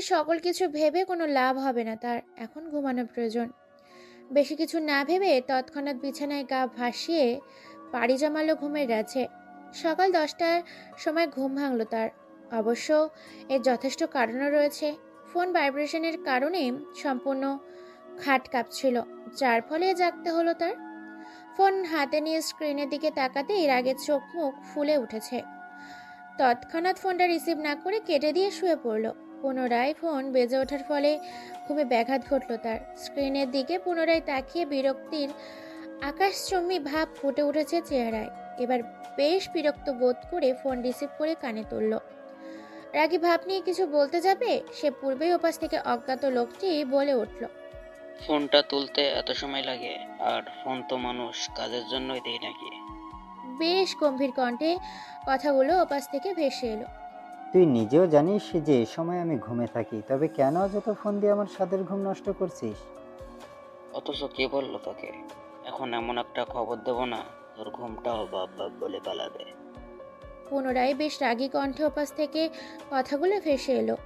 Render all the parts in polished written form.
এই সকল কিছু ভেবে কোনো লাভ হবে না তার, এখন ঘুমানো প্রয়োজন। বেশি কিছু না ভেবে তৎক্ষণাৎ বিছানায় গা ভাসিয়ে পাড়ি জমালো ঘুমের রাজ্যে। সকাল 10টার সময় ঘুম ভাঙল তার। অবশ্য এর যথেষ্ট কারণও রয়েছে। ফোন ভাইব্রেশনের কারণে সম্পূর্ণ খাট কাঁপছিল, যার ফলে জাগতে হলো তার। ফোন হাতে নিয়ে স্ক্রিনের দিকে তাকাতেই রাগে চোখ মুখ ফুলে উঠেছে। তৎক্ষণাৎ ফোনটা রিসিভ না করে কেটে দিয়ে শুয়ে পড়ল। পুনরায় ফোন বেজে ওঠার ফলে ঘুমে ব্যাঘাত ঘটল তার। স্ক্রিনের দিকে পুনরায় তাকিয়ে বিরক্তির আকাশচম্বী ভাব ফুটে উঠেছে চেহারায়। এবার বেশ বিরক্ত বোধ করে ফোন রিসিভ করে কানে তুলল। রাগী ভাব নিয়ে কিছু বলতে যাবে, সে পূর্বেই ওপাশ থেকে অজ্ঞাত লোকটি বলে উঠল, ফোনটা তুলতে এত সময় লাগে? আর ফোন তো মানুষ কাজের জন্যই দেয় নাকি? বেশ গম্ভীর কণ্ঠে কথাগুলো ওপাশ থেকে ভেসে এলো। তুই নিজেও জানিস যে এ সময় আমি ঘুমে থাকি, তবে কেন অযথা ফোন দিয়ে আমার সাদের ঘুম নষ্ট করছিস? অথচ কে বললো তোকে? এখন এমন একটা খবর দেবো না, তোর ঘুমটাও বাপ বাপ বলে পালাবে। পুনরায় বেশ রাগী কণ্ঠে ওপাশ থেকে কথাগুলো ভেসে এলো।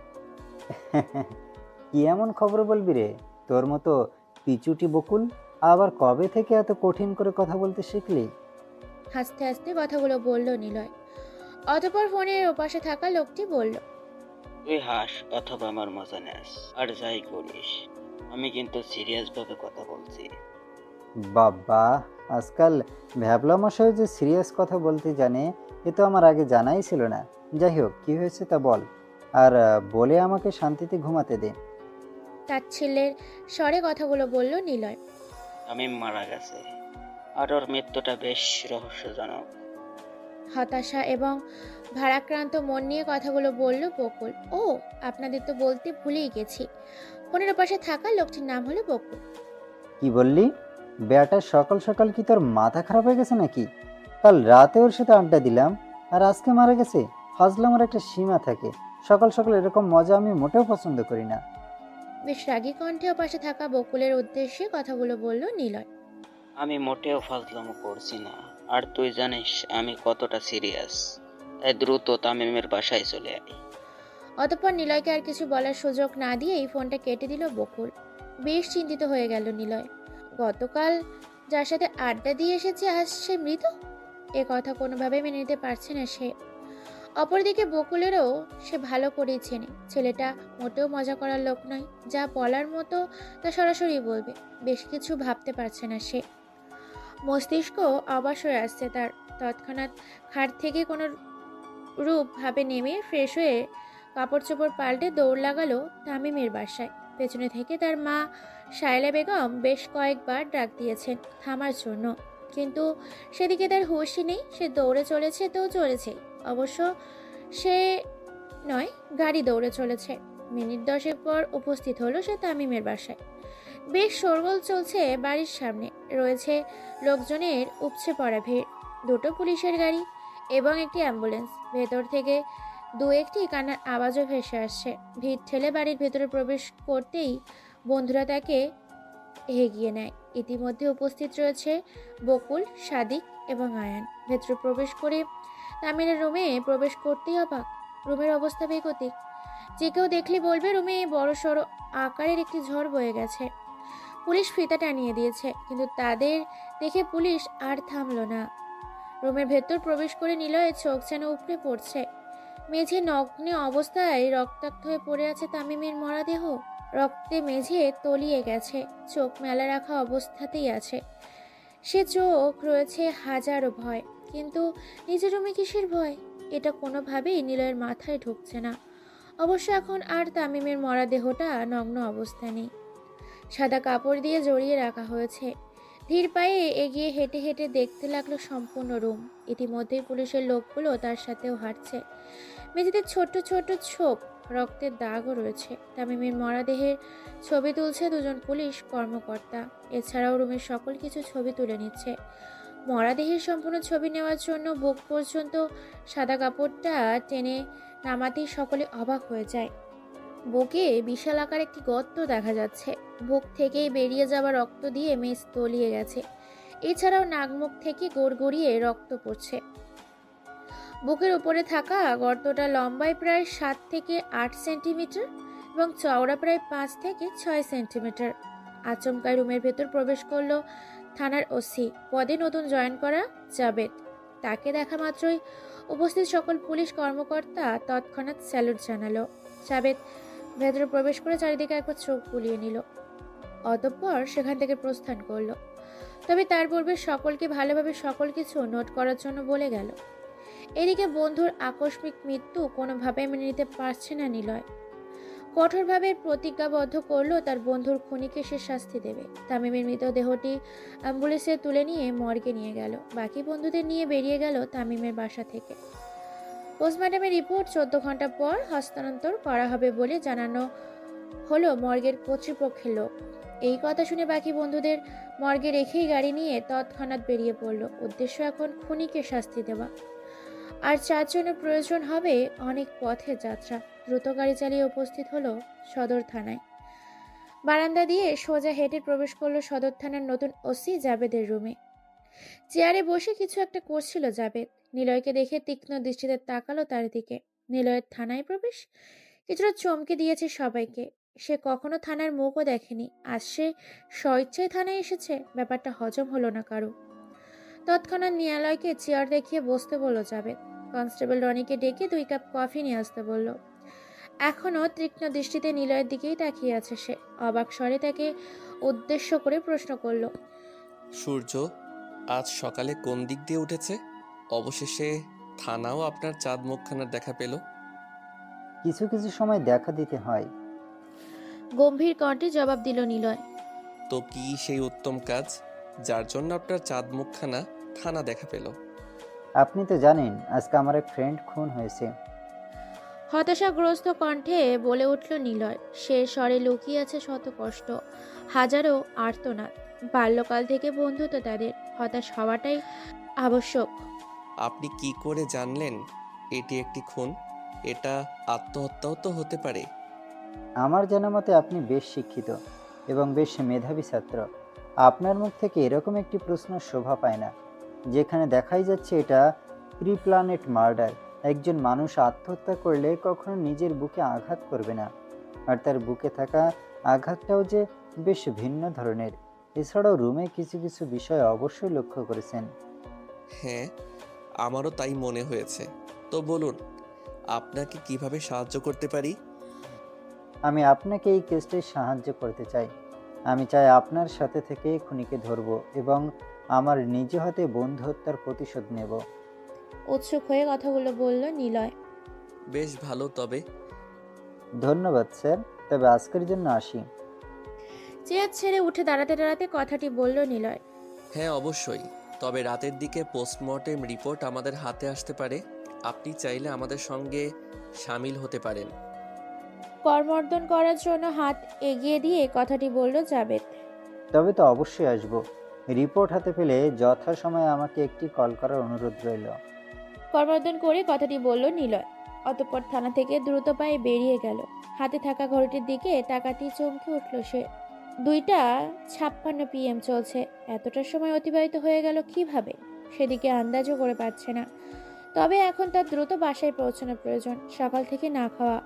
কি এমন খবর বলবি রে? তোর মতো পিচুটি বকুল আবার কবে থেকে এত কঠিন করে কথা বলতে শিখলি? হাসতে হাসতে কথাগুলো বলল নিলয়। অতঃপর ফোনের ওপাশে থাকা লোকটি বলল, তুই হাস অথবা আমার মজা নেস, আর যাই করিস, আমি কিন্তু সিরিয়াস ভাবে কথা বলছি। বাবা, আজকাল ভ্যাবলা মশাই যে সিরিয়াস কথা বলতে জানে, এ তো আমার আগে জানাই ছিল না। যাই হোক, কি হয়েছে তা বল, আর বলে আমাকে শান্তিতে ঘুমাতে দে। তাচ্ছিল্যের স্বরে কথাগুলো বলল নিলয়। আমি মারা গেছে, আর ওর মৃত্যুটা বেশ রহস্যজনক। হতাশা এবং ভারাক্রান্ত মন নিয়ে কথাগুলো বলল বকুল। ও, আপনাদের তো বলতে ভুলেই গেছি, ফোনের ওপাশে থাকা লোকটির নাম হলো বকুল। কি বললি? বেয়াটা সকাল সকাল কি তোর মাথা খারাপ হয়ে গেছে নাকি? কাল রাতে ওর সাথে আড্ডা দিলাম, আর আজকে মারা গেছে? ফাজলামোর একটা সীমা থাকে। সকাল সকাল এরকম মজা আমি মোটেও পছন্দ করি না। বেশ রাগী কণ্ঠে ওপাশে থাকা বকুলের উদ্দেশ্যে কথাগুলো বলল নিলয়। আমি মোটেও ফাজলামো করছি না, আর তুই জানিস আমি কতটা সিরিয়াস। তাই দ্রুত তামিমের বাসায় চলে আয়। অতঃপর নিলয়কে আর কিছু বলার সুযোগ না দিয়েই ফোনটা কেটে দিল বকুল। বেশ চিন্তিত হয়ে গেল নিলয়। গতকাল যার সাথে আড্ডা দিয়ে এসেছে আজ সে মৃত। এ কথা কোনোভাবে মেনে নিতে পারছে না সে। অপরদিকে বকুলেরও সে ভালো করেই চেনে, ছেলেটা মোটেও মজা করার লোক নয়। যা বলার মতো তা সরাসরি বলবে। বেশ কিছু ভাবতে পারছে না সে। মস্তিষ্ক অবশ হয়ে আসছে তার। তৎক্ষণাৎ খাট থেকে কোনো রূপ ভাবে নেমে ফ্রেশ হয়ে কাপড় চোপড় পাল্টে দৌড় লাগালো তামিমের বাসায়। পেছনে থেকে তার মা শায়লা বেগম বেশ কয়েকবার ডাক দিয়েছেন থামার জন্য, কিন্তু সেদিকে তার হুঁশই নেই। সে দৌড়ে চলেছে তো চলেছে, অবশ্য সে নয়, গাড়ি দৌড়ে চলেছে। মিনিট 10 পর উপস্থিত হলো সে তামিমের বাসায়। বেশ শোরগোল চলছে বাড়ির সামনে, রয়েছে লোকজনের উপচে পড়া ভিড়। দুটো পুলিশের গাড়ি এবং একটি অ্যাম্বুলেন্স। ভেতর থেকে দু একটি কান্নার আওয়াজও ভেসে আসছে। ভিড় ঠেলে বাড়ির ভেতরে প্রবেশ করতেই বন্ধুরা তাকে এগিয়ে নেয়। ইতিমধ্যে উপস্থিত রয়েছে বকুল, সাদিক এবং আয়ান। ভেতরে প্রবেশ করে তামিমের রুমে প্রবেশ করতেই অবাক। রুমের অবস্থা বেগতিক। যে কেউ দেখলে বলবে রুমে বড় সড়ো আকারের একটি ঝড় বয়ে গেছে। পুলিশ ফিতা টানিয়ে দিয়েছে, কিন্তু তাদের দেখে পুলিশ আর থামলো না। রুমের ভেতর প্রবেশ করে নিলয়ের চোখ যেন উপড়ে পড়ছে। মেঝে নগ্ন অবস্থায় রক্তাক্ত হয়ে পড়ে আছে তামিমের মরাদেহ। রক্তে মেঝে তলিয়ে গেছে, চোখ মেলা রাখা অবস্থাতেই আছে। সে চোখ রয়েছে হাজারো ভয়, কিন্তু নিজের রুমে কিসের ভয়? এটা কোনোভাবেই নিলয়ের মাথায় ঢুকছে না। অবশ্য এখন আর তামিমের মরাদেহটা নগ্ন অবস্থায় নেই, সাদা কাপড় দিয়ে জড়িয়ে রাখা হয়েছে। ধীর পায়ে এগিয়ে হেঁটে হেঁটে দেখতে লাগলো সম্পূর্ণ রুম। ইতিমধ্যেই পুলিশের লোকগুলো তার সাথেও হাঁটছে। মেঝেতে ছোট ছোট ছোপ, রক্তের দাগও রয়েছে। তামিমের মরাদেহের ছবি তুলছে দুজন পুলিশ কর্মকর্তা। এছাড়াও রুমের সকল কিছু ছবি তুলে নিচ্ছে। মরাদেহের সম্পূর্ণ ছবি নেওয়ার জন্য বুক পর্যন্ত সাদা কাপড়টা টেনে নামাতেই সকলে অবাক হয়ে যায়। বুকে বিশাল আকার একটি গর্ত দেখা যাচ্ছে। বুক থেকেই বেরিয়ে যাওয়া রক্ত দিয়ে মেঝ তলিয়ে গেছে। এছাড়াও নাকমুখ থেকে গড়গড়িয়ে রক্ত পড়ছে। বুকের উপরে থাকা গর্তটা লম্বায় প্রায় 7 থেকে 8 সেন্টিমিটার। এবং চওড়া প্রায় 5 থেকে 6 সেন্টিমিটার। আচমকায় রুমের ভেতর প্রবেশ করলো থানার ওসি পদে নতুন জয়েন করা জাবেদ। তাকে দেখা মাত্রই উপস্থিত সকল পুলিশ কর্মকর্তা তৎক্ষণাৎ স্যালুট জানালো। জাবেদ ভেতরে প্রবেশ করে চারিদিকে একবার চোখ বুলিয়ে নিল, অতঃপর সেখান থেকে প্রস্থান করলো। তবে তার পূর্বে সকলকে ভালোভাবে সকল কিছু নোট করার জন্য বলে গেল। এদিকে বন্ধুর আকস্মিক মৃত্যু কোনোভাবেই মেনে নিতে পারছে না নিলয়। কঠোরভাবে প্রতিজ্ঞাবদ্ধ করলো তার বন্ধুর খুনিকে সে শাস্তি দেবে। তামিমের মৃতদেহটি অ্যাম্বুলেন্সে তুলে নিয়ে মর্গে নিয়ে গেল। বাকি বন্ধুদের নিয়ে বেরিয়ে গেল তামিমের বাসা থেকে। পোস্টমর্টমের রিপোর্ট 14 ঘন্টা পর হস্তান্তর করা হবে বলে জানানো হলো মর্গের কর্তৃপক্ষের লোক। এই কথা শুনে বাকি বন্ধুদের মর্গে রেখেই গাড়ি নিয়ে তৎক্ষণাৎ বেরিয়ে পড়ল। উদ্দেশ্য এখন খুনিকে শাস্তি দেওয়া। আর 4 জনের প্রয়োজন হবে অনেক পথের যাত্রা। দ্রুত গাড়ি চালিয়ে উপস্থিত হলো সদর থানায়। বারান্দা দিয়ে সোজা হেঁটে প্রবেশ করলো সদর থানার নতুন ওসি জাবেদের রুমে। চেয়ারে বসে কিছু একটা করছিল জাবেদ। নিলয়কে দেখে তীক্ষ্ণ দৃষ্টিতে তাকালো তার দিকে। নিলয়ের থানায় প্রবেশ কিছুটা চমকে দিয়েছে সবাইকে। সে কখনো থানার মুখও দেখেনি, আজ সে স্বইচ্ছায় থানায় এসেছে। ব্যাপারটা হজম হলো না কারো। তৎক্ষণাৎ নিলয়কে চেয়ার দেখিয়ে বসতে বলল জাবেদ। কনস্টেবল রনিকে ডেকে 2 কাপ কফি নিয়ে আসতে বলল। এখনও তীক্ষ্ণ দৃষ্টিতে নিলয়ের দিকেই তাকিয়ে আছে সে। অবাক স্বরে তাকে উদ্দেশ্য করে প্রশ্ন করল। সূর্য আজ সকালে কোন দিক দিয়ে উঠেছে? অবশেষে থানাও আপনার চাঁদ মুখখানার দেখা পেল। কিছু কিছু সময় দেখা দিতে হয়। গম্ভীর কণ্ঠে জবাব দিল নিলয়। তো কি সেই উত্তম কাজ যার জন্য আপনার চাঁদ মুখখানা থানা দেখা পেল? আপনি তো জানেন আজকে আমার এক ফ্রেন্ড খুন হয়েছে। হতাশাগ্রস্ত কণ্ঠে বলে উঠল নিলয়। সে স্বরে লুকিয়ে আছে শত কষ্ট, হাজারো আর্তনাদ। বাল্যকাল থেকে বন্ধুত্ব তাদের, হতাশ হওয়াটাই আবশ্যক। আপনি কি করে জানলেন এটি একটি খুন? এটা আত্মহত্যাও তো হতে পারে। আমার জানা মতে আপনি বেশ শিক্ষিত এবং বেশ মেধাবী ছাত্র। আপনার মুখ থেকে এরকম একটি প্রশ্ন শোভা পায় না, যেখানে দেখাই যাচ্ছে এটা প্রিপ্ল্যানেড মার্ডার। একজন মানুষ আত্মহত্যা করলে কখনো নিজের বুকে আঘাত করবে না, আর তার বুকে থাকা আঘাতটাও যে বেশ ভিন্ন ধরনের। এছাড়াও রুমে কিছু কিছু বিষয় অবশ্যই লক্ষ্য করেছেন। হ্যাঁ, আমারও তাই মনে হয়েছে। তো বলুন, আপনাকে কিভাবে সাহায্য করতে পারি? আমি আপনাকে এই কেসটায় সাহায্য করতে চাই। আমি চাই আপনার সাথে থেকে খুনিকে ধরব এবং আমার নিজ হাতে বন্ধু হত্যার প্রতিশোধ নেব। উৎসুক হয়ে কথাগুলো বলল নিলয়। বেশ ভালো, তবে ধন্যবাদ স্যার, তবে আজকের জন্য আসি। চেয়ার ছেড়ে উঠে দাঁড়াতে দাঁড়াতে কথাটি বলল নিলয়। হ্যাঁ অবশ্যই, তবে রাতের দিকে পোস্টমর্টেম রিপোর্ট আমাদের হাতে আসতে পারে। আপনি চাইলে আমাদের সঙ্গে সামিল হতে পারেন। করমর্দন করার জন্য হাত এগিয়ে দিয়ে কথাটি বলল জাবেদ। তবে তো অবশ্যই আসব। রিপোর্ট হাতে পেলে যথাসময়ে আমাকে একটি কল করার অনুরোধ রইল। করমর্দন করে কথাটি বলল নিলয়। অতঃপর থানা থেকে দ্রুত পায়ে বেরিয়ে গেল। হাতে থাকা ঘড়িটির দিকে তাকাতেই চমকে উঠল সে। 2:56 PM চলছে। এতটা সময় অতিবাহিত হয়ে গেল কিভাবে সেদিকে আন্দাজও করে পাচ্ছে না। তবে এখন তার দ্রুত বাসায় পৌঁছানোর প্রয়োজন। সকাল থেকে না খাওয়া,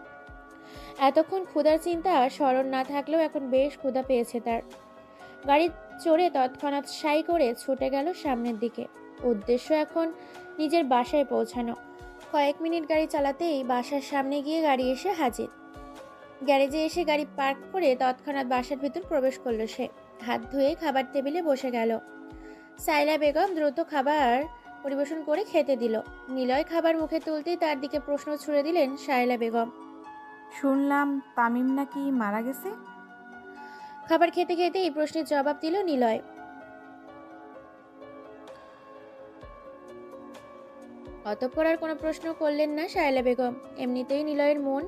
এতক্ষণ ক্ষুধার চিন্তা স্মরণ না থাকলেও এখন বেশ ক্ষুধা পেয়েছে তার। গাড়ি চড়ে তৎক্ষণাৎ সাই করে ছুটে গেল সামনের দিকে। উদ্দেশ্য এখন নিজের বাসায় পৌঁছানো। কয়েক মিনিট গাড়ি চালাতেই বাসার সামনে গিয়ে গাড়ি এসে হাজির। গ্যারেজে এসে গাড়ি পার্ক করে তৎক্ষণাৎ বাসার ভিতর প্রবেশ করলো সে। হাত ধুয়ে খাবার টেবিলে বসে গেল। সাইলা বেগম দ্রুত খাবার পরিবেশন করে খেতে দিল। নিলয় খাবার মুখে তুলতেই তার দিকে প্রশ্ন ছুড়ে দিলেন সাইলা বেগম। শুনলাম তামিম নাকি মারা গেছে। খাবার খেতে খেতে এই প্রশ্নের জবাব দিল নিলয়। অতঃপর আর কোনো প্রশ্ন করলেন না সাইলা বেগম। এমনিতেই নিলয়ের মন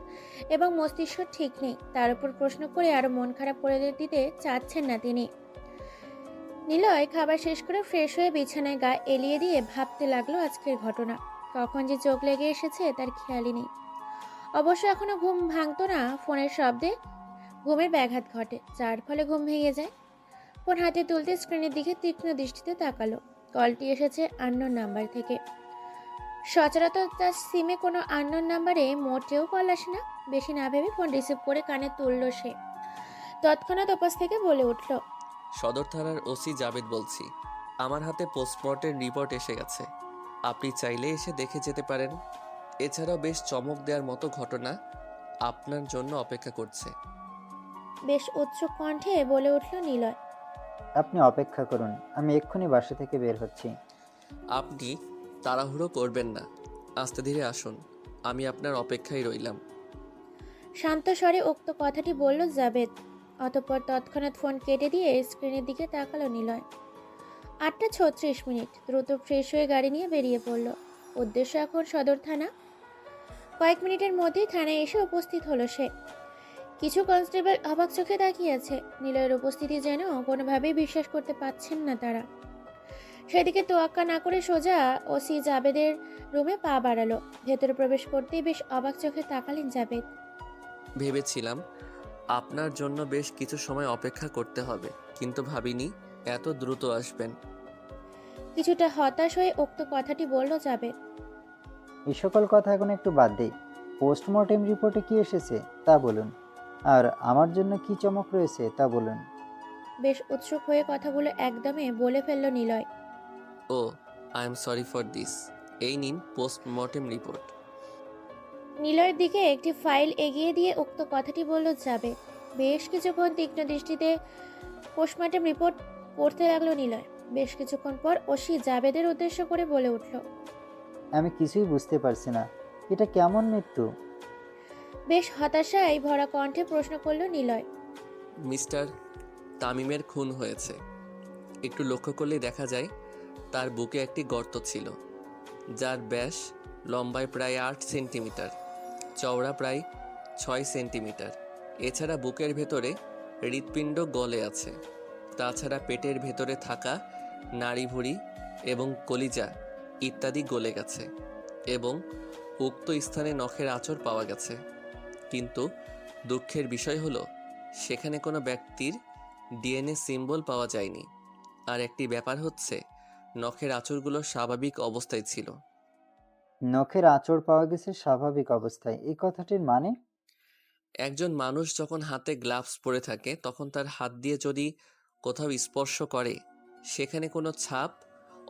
এবং মস্তিষ্ক ঠিক নেই, তার উপর প্রশ্ন করে আরো মন খারাপ করে দিতে চাচ্ছেন না তিনি। নিলয় খাবার শেষ করে ফ্রেশ হয়ে বিছানায় গা এলিয়ে দিয়ে ভাবতে লাগলো আজকের ঘটনা। কখন যে চোখ লেগে এসেছে তার খেয়ালই নেই। অবশ্য এখনো ঘুম ভাঙতো না। ফোনের শব্দে ঘুমের ব্যাঘাত ঘটে, যার ফলে ঘুম ভেঙে যায়। ফোন হাতে তুলতে স্ক্রিনের দিকে তীক্ষ্ণ দৃষ্টিতে তাকালো। কলটি এসেছে আননোন নাম্বার থেকে। সচরাচর তার সিমে কোনো আননোন নাম্বারে মোটেও কল আসে না। বেশি না ভেবে ফোন রিসিভ করে কানে তুলল সে। তৎক্ষণাৎ ওপাশ থেকে বলে উঠল, সদর থানার ওসি জাবেদ বলছি। আমার হাতে পোস্টমর্টেম রিপোর্ট এসে গেছে। আপনি চাইলে এসে দেখে যেতে পারেন। এছাড়াও বেশ চমক দেওয়ার মতো ঘটনা আপনার জন্য অপেক্ষা করছে। বেশ উৎসুক কণ্ঠে বলে উঠল নিলয়। আপনি অপেক্ষা করুন, আমি এক্ষুনি বাসা থেকে বের হচ্ছি। আপনি তাড়াহুড়ো করবেন না, আস্তে ধীরে আসুন। আমি আপনার অপেক্ষায় রইলাম। শান্ত স্বরে উক্ত কথাটি বলল জাবেদ। অতঃপর তৎক্ষণাৎ ফোন কেটে দিয়ে স্ক্রিনের দিকে তাকালো নিলয়। 8:36 দ্রুত ফ্রেশ হয়ে গাড়ি নিয়ে বেরিয়ে পড়ল। উদ্দেশ্য এখন সদর থানা। কয়েক মিনিটের মধ্যেই থানায় এসে উপস্থিত হলো সে। কিছু কনস্টেবল অবাক চোখে তাকিয়ে আছে। নিলয়ের উপস্থিতি যেন কোনোভাবেই বিশ্বাস করতে পারছেন না তারা। সেদিকে তোয়াক্কা না করে সোজা ওসি জাবেদের রুমে পা বাড়ালো। ভেতরে প্রবেশ করতেই বেশ অবাক চোখে তাকালেন জাবেদ। ভেবেছিলাম আপনার জন্য বেশ কিছু সময় অপেক্ষা করতে হবে, কিন্তু ভাবিনি এত দ্রুত আসবেন। কিছুটা হতাশ হয়ে উক্ত কথাটি বলল জাবেদ। এই সকল কথা এখন একটু বাদ দিই। পোস্টমর্টেম রিপোর্টে কি এসেছে তা বলুন, আর আমার জন্য কি চমক রয়েছে তা বলুন। বেশ উৎসুক হয়ে কথাগুলো একদমে বলে ফেলল Niloy. Oh, I am sorry for this. এই নিন পোস্টমর্টেম রিপোর্ট। নিলয়ের দিকে একটি ফাইল এগিয়ে দিয়ে উক্ত কথাটি বলল জাবেদ। বেশ কিছুক্ষণ তীক্ষ্ণ দৃষ্টিতে পোস্টমর্টেম রিপোর্ট পড়তে লাগলো নিলয়। বেশ কিছুক্ষণ পর ওসি জাবেদের উদ্দেশ্য করে বলে উঠল। আমি কিছুই বুঝতে পারছি না, এটা কেমন মৃত্যু? বেশ হতাশায় ভরা কণ্ঠে প্রশ্ন করল নিলয়। মিস্টার তামিমের খুন হয়েছে। একটু লক্ষ্য করলেই দেখা যায় তার বুকে একটি গর্ত ছিল, যার ব্যাস লম্বায় প্রায় 8 সেন্টিমিটার, চওড়া প্রায় 6 সেন্টিমিটার। এছাড়া বুকের ভেতরে হৃৎপিণ্ড গলে আছে। তাছাড়া পেটের ভেতরে থাকা নাড়িভুঁড়ি এবং কলিজা ইত্যাদি গলে গেছে এবং উক্ত স্থানে নখের আঁচড় পাওয়া গেছে। কিন্তু দুঃখের বিষয় হলো সেখানে কোনো ব্যক্তির ডিএনএ সিম্বল পাওয়া যায়নি। আর একটি ব্যাপার হচ্ছে, নখের আঁচড়গুলো স্বাভাবিক অবস্থায় ছিল। নখের আঁচড় পাওয়া গেছে স্বাভাবিক অবস্থায়, এই কথাটির মানে? একজন মানুষ যখন হাতে গ্লাভস পরে থাকে তখন তার হাত দিয়ে যদি কোথাও স্পর্শ করে সেখানে কোনো ছাপ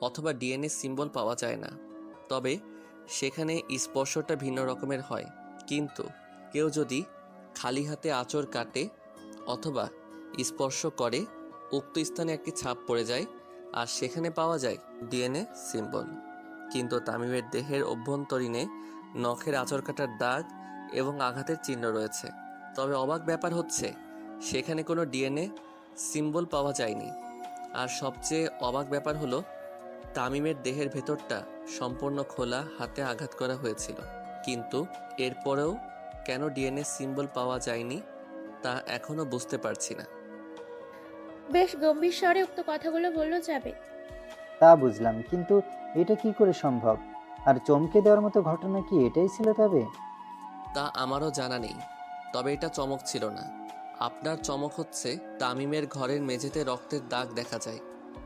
অথবা ডিএনএ সিম্বল পাওয়া যায় না। তবে সেখানে স্পর্শটা ভিন্ন রকমের হয়। কিন্তু কেউ যদি খালি হাতে আঁচড় কাটে অথবা স্পর্শ করে, উক্ত স্থানে একটি ছাপ পড়ে যায় আর সেখানে পাওয়া যায় ডিএনএ সিম্বল। কিন্তু তামিমের দেহের অভ্যন্তরীণে নখের আঁচড় কাটার দাগ এবং আঘাতের চিহ্ন রয়েছে। তবে অবাক ব্যাপার হচ্ছে সেখানে কোনো ডিএনএ সিম্বল পাওয়া যায়নি। আর সবচেয়ে অবাক ব্যাপার হলো তামিমের দেহের ভেতরটা সম্পূর্ণ খোলা, হাতে আঘাত করা হয়েছিল। কিন্তু এরপরেও কেন ডিএনএ সিম্বল পাওয়া যায়নি তা এখনও বুঝতে পারছি না। বেশ গম্ভীর স্বরে উক্ত কথাগুলো বলল জাবেদ। তা বুঝলাম, কিন্তু এটা কি করে সম্ভব? আর চমকে দেওয়ার মতো ঘটনা কি এটাই ছিল তবে? তা আমারও জানা নেই, তবে এটা চমক ছিল না। আপনার চমক হচ্ছে তামিমের ঘরের মেঝেতে রক্তের দাগ দেখা যায়।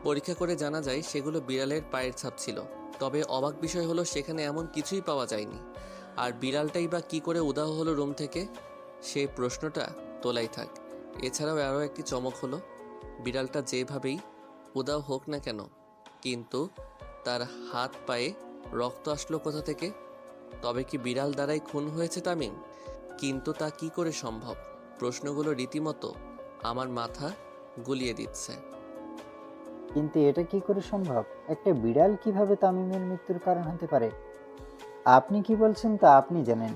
পরীক্ষা করে জানা যায় সেগুলো বিড়ালের পায়ের ছাপ ছিল। তবে অবাক বিষয় হলো সেখানে এমন কিছুই পাওয়া যায়নি। আর বিড়ালটাই বা কী করে উধাও হলো রুম থেকে, সে প্রশ্নটা তোলাই থাক। এছাড়াও আরও একটি চমক হলো বিড়ালটা যেভাবেই উধাও হোক না কেন, কিন্তু তার হাত পায়ে রক্ত আসলো কোথা থেকে? তবে কি বিড়াল দ্বারাই খুন হয়েছে তামিম? কিন্তু তা কি করে সম্ভব? প্রশ্নগুলো রীতিমতো আমার মাথা গুলিয়ে দিচ্ছে। কিন্তু এটা কি করে সম্ভব? একটা বিড়াল কিভাবে তামিমের মৃত্যুর কারণ হতে পারে? আপনি কি বলছেন তা আপনি জানেন।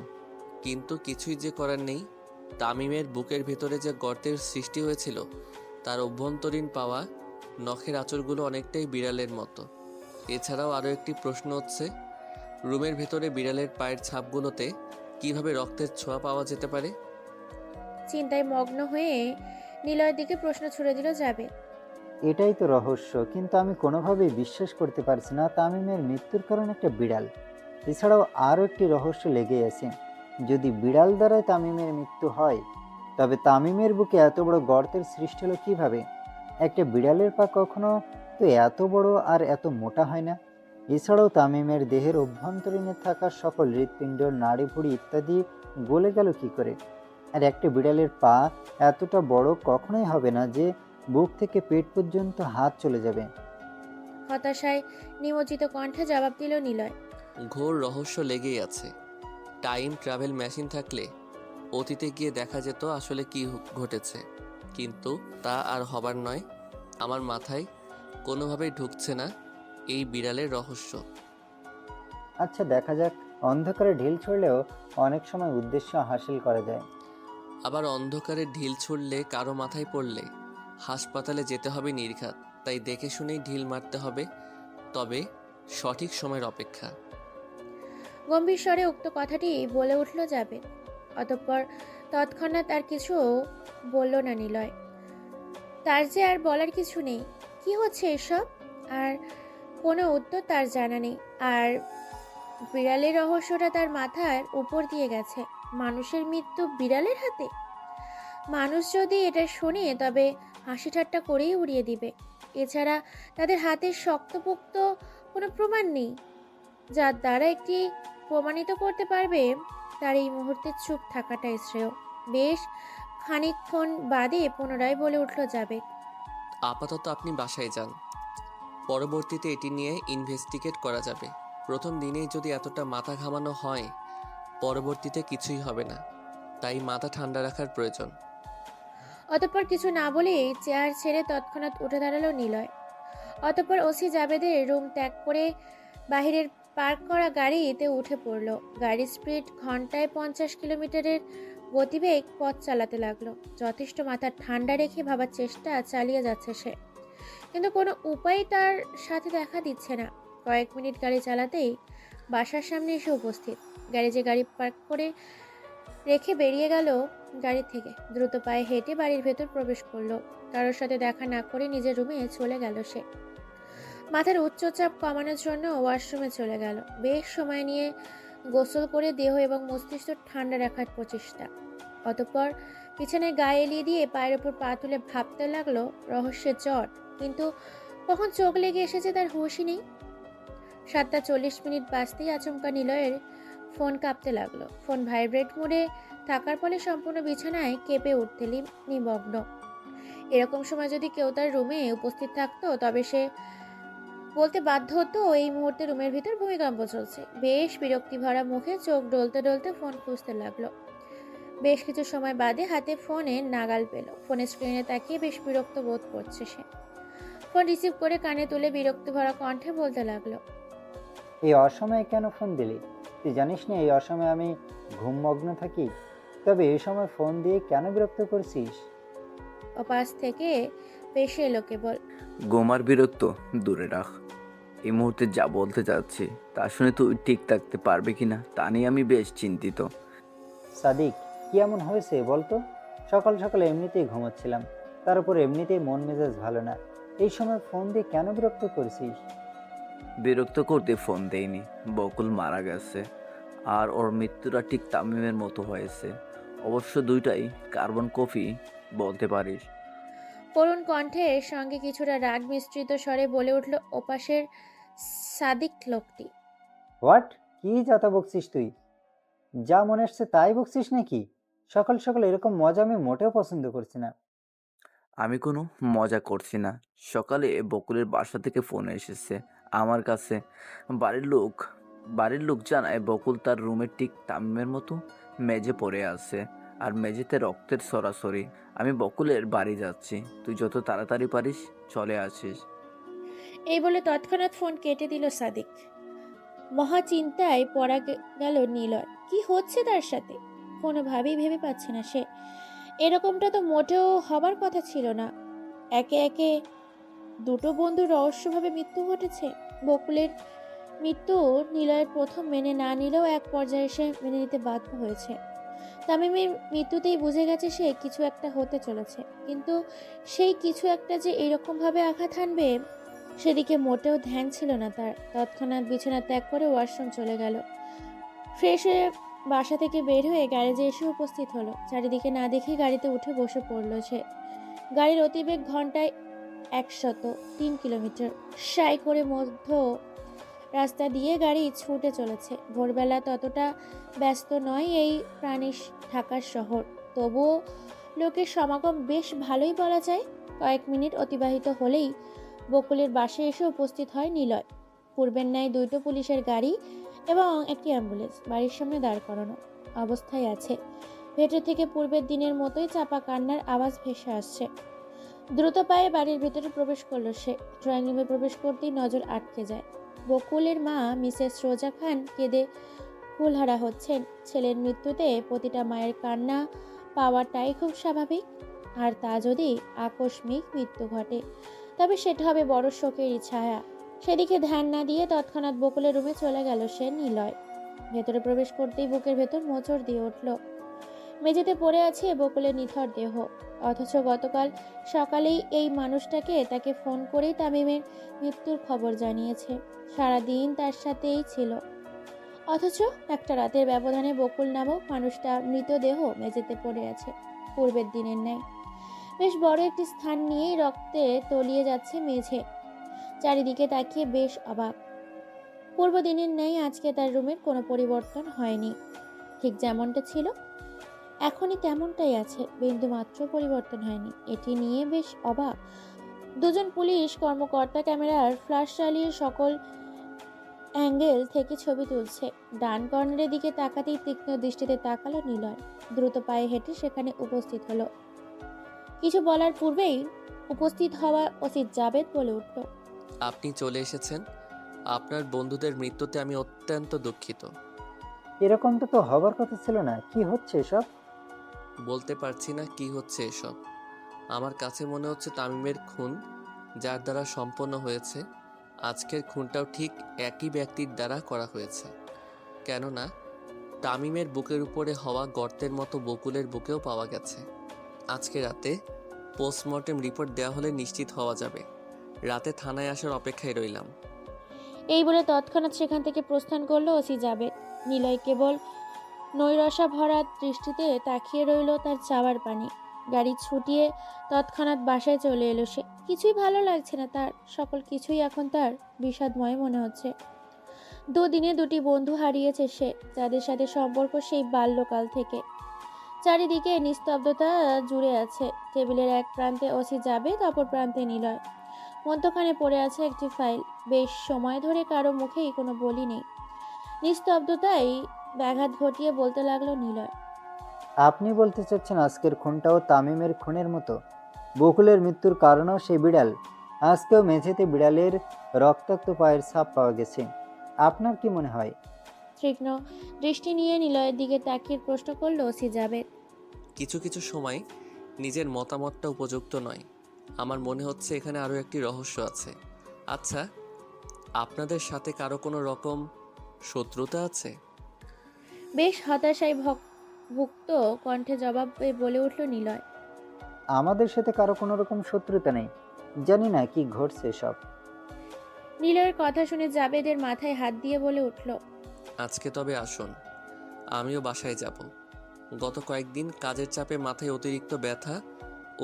কিন্তু কিছুই যে করার নেই। তামিমের বুকের ভেতরে যে গর্তের সৃষ্টি হয়েছিল তার অভ্যন্তরীণ পাওয়া নখের আঁচড়গুলো অনেকটাই বিড়ালের মতো। এছাড়াও আরও একটি প্রশ্ন হচ্ছে, রুমের ভেতরে বিড়ালের পায়ের ছাপগুলোতে কিভাবে রক্তের ছোঁয়া পাওয়া যেতে পারে? চিন্তায় মগ্ন হয়ে নিলয়ের দিকে প্রশ্ন ছুড়ে দিল জাবেদ। এটাই তো রহস্য, কিন্তু আমি কোনোভাবেই বিশ্বাস করতে পারছি না তামিমের মৃত্যুর কারণ একটা বিড়াল। এছাড়াও আরও একটি রহস্য লেগে আছে। যদি বিড়াল দ্বারাই তামিমের মৃত্যু হয়, তবে তামিমের বুকে এত বড় গর্তের সৃষ্টি হলো কিভাবে? একটা বিড়ালের পা কখনো তো এত বড় আর এত মোটা হয় না। এছাড়াও তামিমের দেহের অভ্যন্তরীণে থাকা সকল হৃৎপিণ্ড, নাড়িভুড়ি ইত্যাদি গলে গেল কি করে? আর একটা বিড়ালের পা এতটা বড় কখনোই হবে না যে বুক থেকে পেট পর্যন্ত হাত চলে যাবে। হতাশায় নিমজ্জিত কণ্ঠে জবাব দিল নিলয়। ঘোর রহস্য লেগেই আছে। টাইম ট্রাভেল মেশিন থাকলে অতীতে গিয়ে দেখা যেত আসলে কি ঘটেছে, কিন্তু তা আর হবার নয়। আমার মাথায় কোনোভাবেই ঢুকছে না এই বিড়ালের রহস্য। আচ্ছা, দেখা যাক। অন্ধকারে ঢিল ছুড়লেও অনেক সময় উদ্দেশ্য হাসিল করা যায়। আবার অন্ধকারে ঢিল ছুড়লে কারো মাথায় পড়লে হাসপাতালে যেতে হবে নির্ঘাত। তাই দেখে শুনেই ঢিল মারতে হবে, তবে সঠিক সময়ের অপেক্ষা। গম্ভীর স্বরে উক্ত কথাটি বলে উঠল যাবে। অতঃপর তৎক্ষণাৎ আর কিছু বলল না নিলয়। তার যে আর বলার কিছু নেই। কি হচ্ছে এসব? আর কোনো উত্তর তার জানা নেই। আর বিড়ালের রহস্যটা তার মাথার উপর দিয়ে গেছে। মানুষের মৃত্যু বিড়ালের হাতে? মানুষ যদি এটা শোনে তবে হাসি ঠাট্টা করেই উড়িয়ে দিবে। এছাড়া তাদের হাতে শক্তপোক্ত কোনো প্রমাণ নেই যার দ্বারা একটি প্রমাণিত করতে পারবে। তার এই মুহূর্তে চুপ থাকাটাই শ্রেয়। বেশ খানিকক্ষণ বাদে পুনরায় বলে উঠল যাবে। আপাতত আপনি বাসায় যান, পরবর্তীতে এটি নিয়ে ইনভেস্টিগেট করা যাবে। প্রথম দিনেই যদি এতটা মাথা ঘামানো হয়, পরবর্তীতে কিছুই হবে না। তাই মাথা ঠান্ডা রাখার প্রয়োজন। অতঃপর কিছু না বলেই চেয়ার ছেড়ে তৎক্ষণাৎ উঠে দাঁড়ালো নিলয়। অতঃপর ওসি জাবেদের রুম ত্যাগ করে বাহিরের পার্ক করা গাড়িতে উঠে পড়ল। গাড়ির স্পিড ঘন্টায় 50 কিলোমিটারের গতিবেগ পথ চালাতে লাগলো। যথেষ্ট মাথা ঠান্ডা রেখে ভাবার চেষ্টা চালিয়ে যাচ্ছে সে, কিন্তু কোনো উপায় তার সাথে দেখা দিচ্ছে না। কয়েক মিনিট গাড়ি চালাতেই বাসার সামনে এসে উপস্থিত। গ্যারেজে গাড়ি পার্ক করে রেখে বেরিয়ে গেল গাড়ি থেকে। দ্রুত পায়ে হেঁটে বাড়ির ভেতর প্রবেশ করলো। কারোর সাথে দেখা না করে নিজের রুমে চলে গেল সে। মাথার উচ্চচাপ কমানোর জন্য ওয়াশরুমে চলে গেল। বেশ সময় নিয়ে গোসল করে দেহ এবং মস্তিষ্ক ঠান্ডা রাখার প্রচেষ্টা। অতঃপর পিছনে গায়ে এলিয়ে দিয়ে পায়ের ওপর পা তুলে ভাবতে লাগলো রহস্যের জট, কিন্তু কখন চোখ লেগে এসেছে তার হুঁশই নেই। 7:40 বাজতেই আচমকা নিলয়ের ফোন কাঁপতে লাগলো। ফোন ভাইব্রেট মোডে থাকার ফলে সম্পূর্ণ বিছানায় কেঁপে উঠতে নিমগ্ন। এরকম সময় যদি কেউ তার রুমে উপস্থিত থাকতো তবে সে বলতে বাধ্য হতো এই মুহূর্তে রুমের ভিতর ভূমিকম্প চলছে। বেশ বিরক্তি ভরা মুখে চোখ ডলতে ডলতে ফোন খুঁজতে লাগলো। বেশ কিছু সময় বাদে হাতে ফোনে নাগাল পেল। ফোনের স্ক্রিনে তাকিয়ে বেশ বিরক্ত বোধ করছে সে। ফোন রিসিভ করে কানে তুলে বিরক্তি ভরা কণ্ঠে বলতে লাগলো। এই অসময়ে কেন ফোন দিলি? তুই জানিস না এই অসময়ে আমি ঘুমমগ্ন থাকি? তবে এই সময় ফোন দিয়ে কেন বিরক্ত করছিস? ওপাশ থেকে ভেসে এলো কেবল। গোমার বিরক্ত দূরে রাখ। এই মুহূর্তে যা বলতে চাচ্ছি তা শুনে তুই ঠিক থাকতে পারবে কিনা তা নিয়ে আমি বেশ চিন্তিত। সাদিক, কি এমন হয়েছে বলতো? সকাল সকাল এমনিতেই ঘুমাচ্ছিলাম, তার উপর এমনিতেই মন মেজাজ ভালো না। এই সময় ফোন দিয়ে কেন বিরক্ত করছিস? বিরক্ত করতে ফোন দেয়নি, বকুল মারা গেছে আর ওর মৃত্যুটা ঠিক তামিমের মতো হয়েছে। অবশ্য দুইটাই কার্বন কপি বলতে পারিস। করুণ কণ্ঠের সঙ্গে কিছুটা রাগ মিশ্রিত স্বরে বলে উঠল ওপাশের সাদিক লোকটি। হোয়াট? কি যাতা বকছিস তুই? যা মনে আসছে তাই বকছিস নাকি? সকাল সকাল এরকম মজা আমি মোটেও পছন্দ করছি না। আমি কোনো মজা করছি না। সকালে বকুলের বাসা থেকে ফোন এসেছে আমার কাছে। বাড়ির লোক জানায় বকুল তার রুমে ঠিক তামিমের মতো মেঝে পড়ে আছে, আর মেঝেতে রক্তের সরাসরি। আমি বকুলের বাড়ি যাচ্ছি, তুই যত তাড়াতাড়ি পারিস চলে আসিস। এই বলে তৎক্ষণাৎ ফোন কেটে দিল সাদিক। মহা চিন্তায় পড়া গেল নিলয়। কি হচ্ছে তার সাথে? কোনোভাবেই ভেবে পাচ্ছে না সে। এরকমটা তো মোটেও হবার কথা ছিল না। একে একে দুটো বন্ধুর রহস্যভাবে মৃত্যু ঘটেছে। বকুলের মৃত্যু নিলয়ের প্রথম মেনে না নিলেও এক পর্যায়ে এসে মেনে নিতে বাধ্য হয়েছে। তামিমের মৃত্যুতেই বুঝে গেছে সে কিছু একটা হতে চলেছে, কিন্তু সেই কিছু একটা যে এইরকমভাবে আঘাত হানবে সেদিকে মোটেও ধ্যান ছিল না তার। তৎক্ষণাৎ বিছানা ত্যাগ করে ওয়াশরুম চলে গেল। ফ্রেশ হয়ে বাসা থেকে বের হয়ে গ্যারেজে এসে উপস্থিত হলো। চারিদিকে না দেখে গাড়িতে উঠে বসে পড়ল সে। গাড়ির অতিবেগ ঘন্টায় 103 কিলোমিটার। সাই করে মধ্য রাস্তা দিয়ে গাড়ি ছুটে চলেছে। ভোরবেলা ততটা ব্যস্ত নয় এই প্রাণী ঢাকার শহর, তবুও লোকের সমাগম বেশ ভালোই বলা যায়। কয়েক মিনিট অতিবাহিত হলেই বকুলের বাসে এসে উপস্থিত হয় নিলয়। পূর্বের ন্যায় দুটো পুলিশের গাড়ি এবং একটি অ্যাম্বুলেন্স বাড়ির সামনে দাঁড় করানো অবস্থায় আছে। ভেতর থেকে পূর্বের দিনের মতোই চাপা কান্নার আওয়াজ ভেসে আসছে। দ্রুত পায়ে বাড়ির ভেতরে প্রবেশ করলো সে। ড্রয়িং রুমে প্রবেশ করতেই নজর আটকে যায়। বকুলের মা মিসেস রোজা খান কেঁদে কুলহারা হচ্ছেন। ছেলের মৃত্যুতে প্রতিটা মায়ের কান্না পাওয়াটাই খুব স্বাভাবিক, আর তা যদি আকস্মিক মৃত্যু ঘটে তবে সেটা হবে বড় শোকেরই ছায়া। সেদিকে ধ্যান না দিয়ে তৎক্ষণাৎ বকুলের রুমে চলে গেল সে নিলয়। ভেতরে প্রবেশ করতেই বুকের ভেতর মোচড় দিয়ে উঠল। মেঝেতে পড়ে আছে বকুলের নিথর দেহ, অথচ গতকাল সকালেই এই মানুষটাকে তাকে ফোন করেই তামিমের মৃত্যুর খবর জানিয়েছে। সারাদিন তার সাথেই ছিল, অথচ একটা রাতের ব্যবধানে বকুল নামক মানুষটা মৃতদেহ মেঝেতে পড়ে আছে পূর্বের দিনের ন্যায়। বেশ বড় একটি স্থান নিয়েই রক্তে তলিয়ে যাচ্ছে মেঝে। চারিদিকে তাকিয়ে বেশ অবাক। পূর্ব দিনের ন্যায় আজকে তার রুমের কোনো পরিবর্তন হয়নি, ঠিক যেমনটা ছিল এখনই তেমনটাই আছে, বিন্দুমাত্র পরিবর্তন হয়নি। এটি নিয়ে বেশ অবাক। দুজন পুলিশ কর্মকর্তা ক্যামেরার ফ্ল্যাশ চালিয়ে সকল অ্যাঙ্গেল থেকে ছবি তুলছে। ডান কর্নারের দিকে তাকাতেই তীক্ষ্ণ দৃষ্টিতে তাকালো নিলয়। দ্রুত পায়ে হেঁটে সেখানে উপস্থিত হলো। কিছু বলার পূর্বেই উপস্থিত হওয়া উচিত জাবেদ বলে উঠল, আপনি চলে এসেছেন। আপনার বন্ধুদের মৃত্যুতে আমি অত্যন্ত দুঃখিত। এরকমটা তো হবার কথা ছিল না, কি হচ্ছে এসব? বলতে পারছি না কি হচ্ছে এসব। আমার কাছে মনে হচ্ছে তামিমের খুন যার দ্বারা সম্পন্ন হয়েছে, আজকের খুনটাও ঠিক একই ব্যক্তির দ্বারা করা হয়েছে। কেননা তামিমের বুকের উপরে হওয়া গর্তের মতো বকুলের বুকেও পাওয়া গেছে। আজকে রাতে পোস্টমর্টেম রিপোর্ট দেওয়া হলে নিশ্চিত হওয়া যাবে। রাতে থানায় আসার অপেক্ষায় রইলাম। এই বলে তৎক্ষণাৎ সেখান থেকে প্রস্থান করলো ওসি জাবেদ। নিলয় কেবল নৈরাশা ভরা দৃষ্টিতে তাকিয়ে রইল তার চাওয়ার পানি। গাড়ি ছুটিয়ে তৎক্ষণাৎ বাসায় চলে এলো সে। কিছুই ভালো লাগছে না তার, সকল কিছুই এখন তার বিষাদময় মনে হচ্ছে। দুদিনে দুটি বন্ধু হারিয়েছে সে, যাদের সাথে সম্পর্ক সেই বাল্যকাল থেকে। চারিদিকে নিস্তব্ধতা জুড়ে আছে। টেবিলের এক প্রান্তে ওসি জাবেদ, অপর প্রান্তে নিলয়। মধ্যখানে পড়ে আছে একটি ফাইল। বেশ সময় ধরে কারো মুখেই কোনো বলি নেই। নিস্তব্ধতায় ব্যাঘাত ঘটিয়ে বলতে লাগলো নিলয়, আপনি বলতে চাচ্ছেন আজকের খুনটাও তামিমের খুনের মতো? বকুলের মৃত্যুর কারণও সেই বিড়াল? আজকেও মেঝেতে বিড়ালের রক্তাক্ত পায়ের ছাপ পাওয়া গেছে। আপনার কি মনে হয়? তীক্ষ্ণ দৃষ্টি নিয়ে নিলয়ের দিকে তাকিয়ে প্রশ্ন করলো ওসি জাবেদ। কিছু কিছু সময় নিজের মতামতটা উপযুক্ত নয়। আমার মনে হচ্ছে এখানে আরও একটি রহস্য আছে। আচ্ছা, আপনাদের সাথে কারো কোনো রকম শত্রুতা আছে? বেশ হতাশায় ভুক্ত কণ্ঠে জবাব বলে উঠল নিলয়, আমাদের সাথে কারো কোনো রকম শত্রুতা নেই। জানি না কি ঘটছে সব। নিলয়ের কথা শুনে জাবেদের মাথায় হাত দিয়ে বলে উঠল, আজকে তবে আসুন, আমিও বাসায় যাব। গত কয়েকদিন কাজের চাপে মাথায় অতিরিক্ত ব্যথা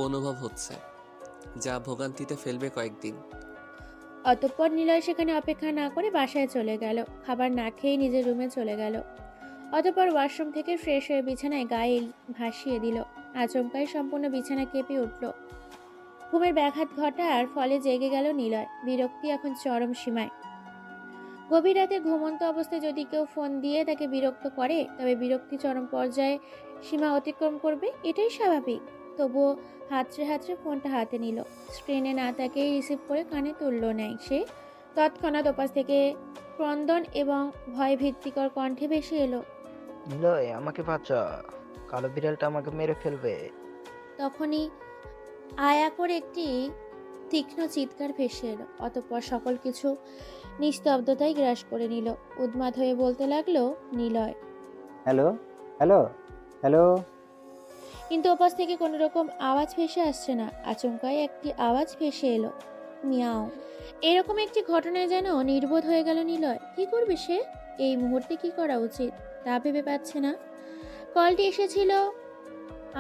অনুভব হচ্ছে, যা ভোগান্তিতে ফেলবে কয়েকদিন। অতঃপর নিলয় সেখানে অপেক্ষা না করে বাসায় চলে গেল। খাবার না খেয়ে নিজের রুমে চলে গেল। অতঃপর ওয়াশরুম থেকে ফ্রেশ হয়ে বিছানায় গায়ে ভাসিয়ে দিল। আচমকাই সম্পূর্ণ বিছানা কেঁপে উঠল। ঘুমের ব্যাঘাত ঘটার ফলে জেগে গেল নিলয়। বিরক্তি এখন চরম সীমায়। গভীর রাতে ঘুমন্ত অবস্থায় যদি কেউ ফোন দিয়ে তাকে বিরক্ত করে, তবে বিরক্তি চরম পর্যায়ে সীমা অতিক্রম করবে, এটাই স্বাভাবিক। তবুও হাতড়ে হাতড়ে ফোনটা হাতে নিল। স্ক্রিনে না তাকেই রিসিভ করে কানে তুলল নেয় সে। তৎক্ষণাৎ ওপাশ থেকে ক্রন্দন এবং ভয় ভীতিকর কণ্ঠে ভেসে এলো, নিলয়, আমাকে বাঁচা, কালো বিড়ালটা আমাকে মেরে ফেলবে। তখনই আয়া করে একটি তীক্ষ্ণ চিৎকার ভেসে এলো। অতঃপর সকল কিছু নিস্তব্ধতাই গ্রাস করে নিল। উন্মাদ হয়ে বলতে লাগলো নিলয়, হ্যালো, হ্যালো, হ্যালো। কিন্তু ওপাশ থেকে কোনো রকম আওয়াজ ভেসে আসছে না। আচমকাই একটি আওয়াজ ভেসে এলো, মিয়াও। এরকম একটি ঘটনায় যেন নির্বোধ হয়ে গেল নিলয়। কি করবে সে? এই মুহূর্তে কি করা উচিত তা ভেবে পাচ্ছে না। কলটি এসেছিল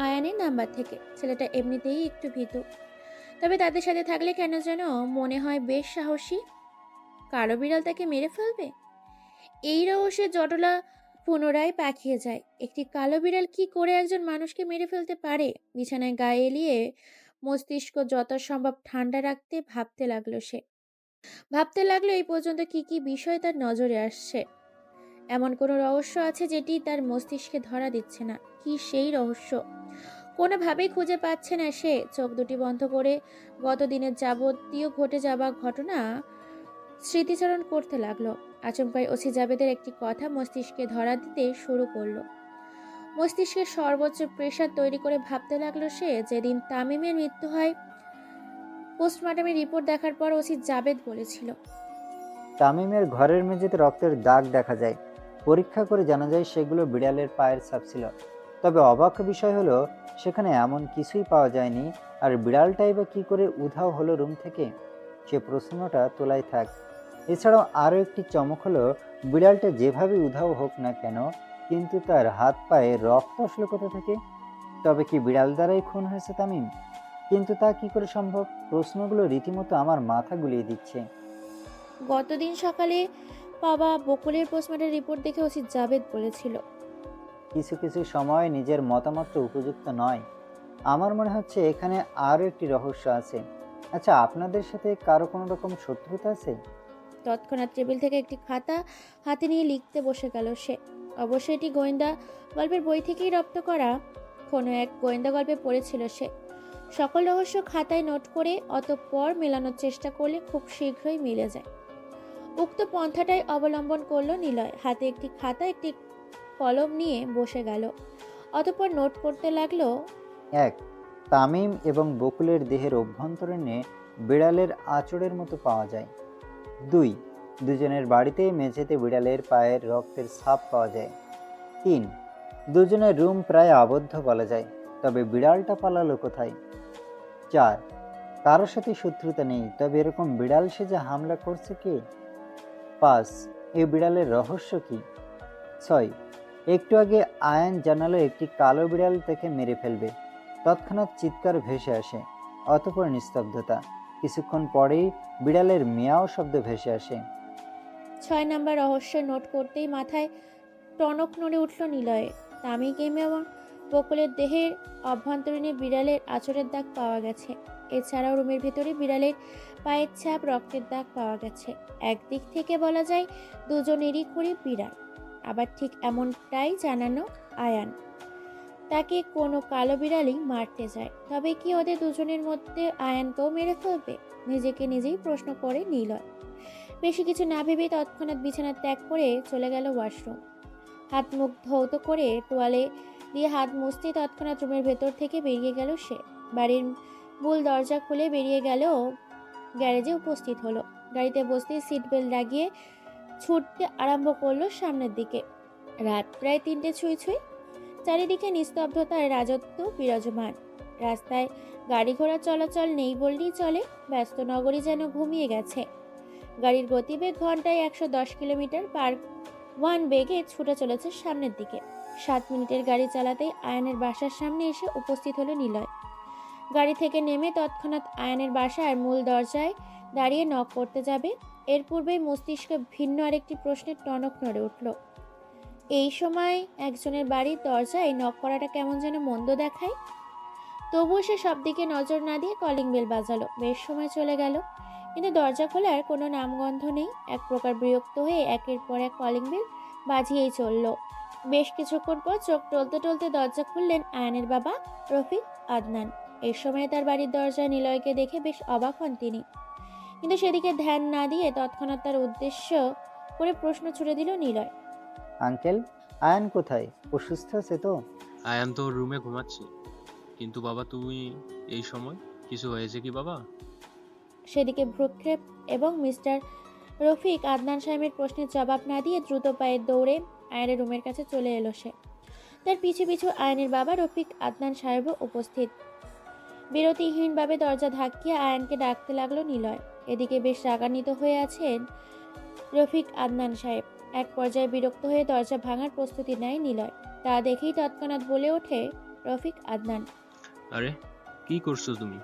আয়ানের নাম্বার থেকে। ছেলেটা এমনিতেই একটু ভীতু, তবে তাদের সাথে থাকলে কেন যেন মনে হয় বেশ সাহসী। কালো বিড়াল তাকে মেরে ফেলবে? এই রহস্যের জটলা পুনরায় পাকিয়ে যায়। একটি কালো বিড়াল কি করে একজন মানুষকে মেরে ফেলতে পারে? বিছানায় গায়ে এলিয়ে মস্তিষ্ক যত সম্ভব ঠান্ডা রাখতে ভাবতে লাগলো এই পর্যন্ত কি কি বিষয় তার নজরে আসছে। এমন কোনো রহস্য আছে যেটি তার মস্তিষ্কে ধরা দিচ্ছে না। কি সেই রহস্য? কোনোভাবেই খুঁজে পাচ্ছে না সে। চোখ দুটি বন্ধ করে গত দিনের যাবতীয় ঘটে যাওয়া ঘটনা স্মৃতিচারণ করতে লাগলো। আচমকাই ওসি জাবেদের একটি কথা মস্তিষ্কে ধরা দিতে শুরু করলো। মস্তিষ্কের সর্বোচ্চ প্রেশার তৈরি করে ভাবতে লাগলো সে, যেদিন তামিমের মৃত্যু হয় পোস্টমর্টমের রিপোর্ট দেখার পর ওসি জাবেদ বলেছিল, তামিমের ঘরের মেঝেতে রক্তের দাগ দেখা যায়। পরীক্ষা করে জানা যায় সেগুলো বিড়ালের পায়ের ছাপ ছিল। তবে অবাক বিষয় হলো সেখানে এমন কিছুই পাওয়া যায়নি। আর বিড়ালটাই বা কী করে উধাও হলো রুম থেকে, সে প্রশ্নটা তোলাই থাক। এছাড়াও আরও একটি চমক হলো বিড়ালটা যেভাবে উধাও হোক না কেন, কিন্তু তার হাত পায়ে রক্ত আসলো কোথা থেকে? তবে কি বিড়াল দ্বারাই খুন হয়েছে তামিম? কিন্তু তা কি করে সম্ভব? প্রশ্নগুলো রীতিমতো আমার মাথা গুলিয়ে দিচ্ছে। গতদিন সকালে বাবা বকুলের পোস্টমর্টম রিপোর্ট দেখে ওসি জাবেদ বলেছিল, কিছু কিছু সময় নিজের মতামত উপযুক্ত নয়। আমার মনে হচ্ছে এখানে আরও একটি রহস্য আছে। আচ্ছা, আপনাদের সাথে কারো কোনো রকম শত্রুতা আছে? তৎক্ষণাৎ টেবিল থেকে একটি খাতা হাতে নিয়ে লিখতে বসে গেল সে। অবশ্যই এটি গোয়েন্দা গল্পের বই থেকেই রপ্ত করা। কোনো এক গোয়েন্দা গল্পে পড়েছিল সে। সকল রহস্য খাতায় নোট করে অতঃপর মেলানোর চেষ্টা করলে খুব শীঘ্রই মিলে যায়। উক্ত পন্থাটাই অবলম্বন করলো নিলয়। হাতে একটি খাতা একটি কলম নিয়ে বসে গেল। অতঃপর নোট করতে লাগলো, 1. তামিম এবং বকুলের দেহের অভ্যন্তরীণে বিড়ালের আঁচড়ের মতো পাওয়া যায়। 2. দুজনের বাড়িতেই মেঝেতে বিড়ালের পায়ের রক্তের ছাপ পাওয়া যায়। 3. দুজনের রুম প্রায় আবদ্ধ বলা যায়, তবে বিড়ালটা পালালো কোথায়? 4. কারোর সাথে শত্রুতা নেই, তবে এরকম বিড়াল সেজে হামলা করছে কে? 5. এই বিড়ালের রহস্য কি? 6. একটু আগে আয়ান জানালো একটি কালো বিড়াল তাকে মেরে ফেলবে। তৎক্ষণাৎ চিৎকার ভেসে আসে, অতঃপর নিস্তব্ধতা। কিছুক্ষণ পরেই বিড়ালের মিয়াও শব্দ ভেসে আসে। 6 নাম্বার রহস্য নোট করতেই মাথায় টনক নড়ে উঠল নিলয়ে। তামিম এবং বকুলের দেহের অভ্যন্তরীণে বিড়ালের আঁচড়ের দাগ পাওয়া গেছে। এছাড়াও রুমের ভিতরে বিড়ালের পায়ের ছাপ, রক্তের দাগ পাওয়া গেছে। একদিক থেকে বলা যায় দুজনেরই করে বিড়াল। আবার ঠিক এমনটাই জানানো আয়ান। তাকে কোনো কালো বিড়ালই মারতে যায়। তবে কি ওদের দুজনের মধ্যে আয়ানকেও মেরে ফেলবে? নিজেকে নিজেই প্রশ্ন করে নিলয়। বেশি কিছু না ভেবেই তৎক্ষণাৎ বিছানা ত্যাগ করে চলে গেল ওয়াশরুম। হাত মুখ ধৌত করে তোয়ালে দিয়ে হাত মুছতে তৎক্ষণাৎ রুমের ভেতর থেকে বেরিয়ে গেল সে। বাড়ির মূল দরজা খুলে বেরিয়ে গেল, গ্যারেজে উপস্থিত হলো। গাড়িতে বসতেই সিট বেল্ট লাগিয়ে ছুটতে আরম্ভ করলো সামনের দিকে। রাত প্রায় 3টে ছুঁই ছুঁই। চারিদিকে নিস্তব্ধতার রাজত্ব বিরাজমান। রাস্তায় গাড়ি ঘোড়া চলাচল নেই বললেই চলে। ব্যস্ত নগরী যেন ঘুমিয়ে গেছে। গাড়ির গতিবেগ ঘন্টায় 110 কিলোমিটার পার 1 বেগে ছুটে চলেছে সামনের দিকে। 7 মিনিটের গাড়ি চালাতেই আয়ানের বাসার সামনে এসে উপস্থিত হলো নিলয়। গাড়ি থেকে নেমে তৎক্ষণাৎ আয়ানের বাসার মূল দরজায় দাঁড়িয়ে নক করতে যাবে। এর পূর্বেই মস্তিষ্কে ভিন্ন আরেকটি প্রশ্নের টনক নড়ে উঠল। এই সময় একজনের বাড়ির দরজায় নক করাটা কেমন যেন মন্দ দেখায়। তবুও সে সব দিকে নজর না দিয়ে কলিং বেল বাজালো। বেশ সময় চলে গেল, কিন্তু দরজা খোলার কোনো নামগন্ধ নেই। এক প্রকার বিরক্ত হয়ে একের পর এক কলিং বেল বাজিয়েই চলল। বেশ কিছুক্ষণ পর চোখ টলতে টলতে দরজা খুললেন আয়ানের বাবা রফিক আদনান। এই সময় তার বাড়ির দরজায় নিলয়কে দেখে বেশ অবাক হন তিনি, কিন্তু সেদিকে ধ্যান না দিয়ে তৎক্ষণাৎ তার উদ্দেশ্য করে প্রশ্ন ছুড়ে দিল নিলয়, আঙ্কেল, আয়ান কোথায়? ও সুস্থ আছে তো? আয়ান তো রুমে ঘুমাচ্ছে। কিন্তু বাবা, তুমি এই সময়, কিছু হয়েছে কি বাবা? সেদিকে ভ্রুক্ষেপ এবং মিস্টার রফিক আদনান সাহেবের প্রশ্নের জবাব না দিয়ে দ্রুত পায়ে দৌড়ে আয়নের রুমের কাছে চলে এলো সে। তার পিছু পিছু আয়নের বাবা রফিক আদনান সাহেবও উপস্থিত। বিরতিহীনভাবে দরজা ধাক্কিয়ে আয়ানকে ডাকতে লাগলো নিলয়। এদিকে বেশ রাগান্বিত হয়ে আছেন রফিক আদনান সাহেব। এক পর্যায়ে বিরক্ত হয়ে দরজা ভাঙার প্রস্তুতি নেয় নিলয়। তা দেখেই তৎক্ষণাৎ বলে ওঠে রফিক আদনান, আরে কি করছো তুমি?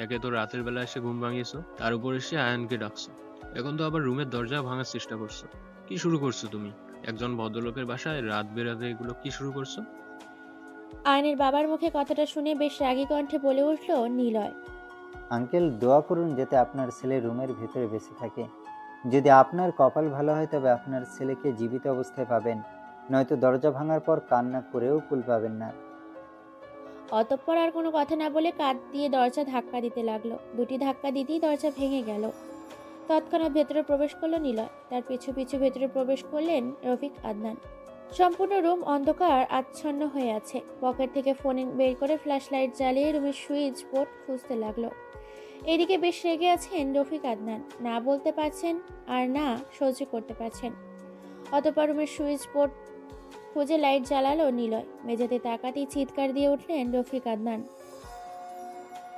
একে তো রাতের বেলা এসে ঘুম ভাঙিয়েছো, তার উপর এসে আয়ানকে ডাকছো। এখন তো আবার রুমের দরজা ভাঙার চেষ্টা করছো। কি শুরু করছো তুমি? একজন ভদ্রলোকের বাসায় রাত বেরাতে এগুলো কি শুরু করছো? আয়নের বাবার মুখে কথাটা শুনে বেশ রাগী কণ্ঠে বলে উঠল নিলয়। আঙ্কেল, দোয়া করুন যাতে আপনার ছেলে রুমের ভিতরে বেঁচে থাকে। যদি আপনার কপাল ভালো হয় তবে আপনার ছেলেকে জীবিত অবস্থায় পাবেন, নয়তো দরজা ভাঙার পর কান্না করেও কুল পাবেন না। অতঃপর আর কোনো কথা না বলে কাঁধ দিয়ে দরজা ধাক্কা দিতে লাগলো। দুটি ধাক্কা দিতেই দরজা ভেঙে গেল। তৎক্ষণাৎ ভেতরে প্রবেশ করলো নিলয়। তার পিছু পিছু ভেতরে প্রবেশ করলেন রফিক আদনান। সম্পূর্ণ রুম অন্ধকার আচ্ছন্ন হয়ে আছে। পকেট থেকে ফোন বের করে ফ্ল্যাশ লাইট জ্বালিয়ে রুমের সুইচ বোর্ড খুঁজতে লাগলো। এদিকে বেশ রেগে আছেন রফিক আদনান, না বলতে পারছেন আর না সহ্য করতে পারছেন। অতঃপর রুমের সুইচ বোর্ড খুঁজে লাইট জ্বালালো নিলয়। মেঝেতে তাকাতেই চিৎকার দিয়ে উঠলেন রফিক আদনান।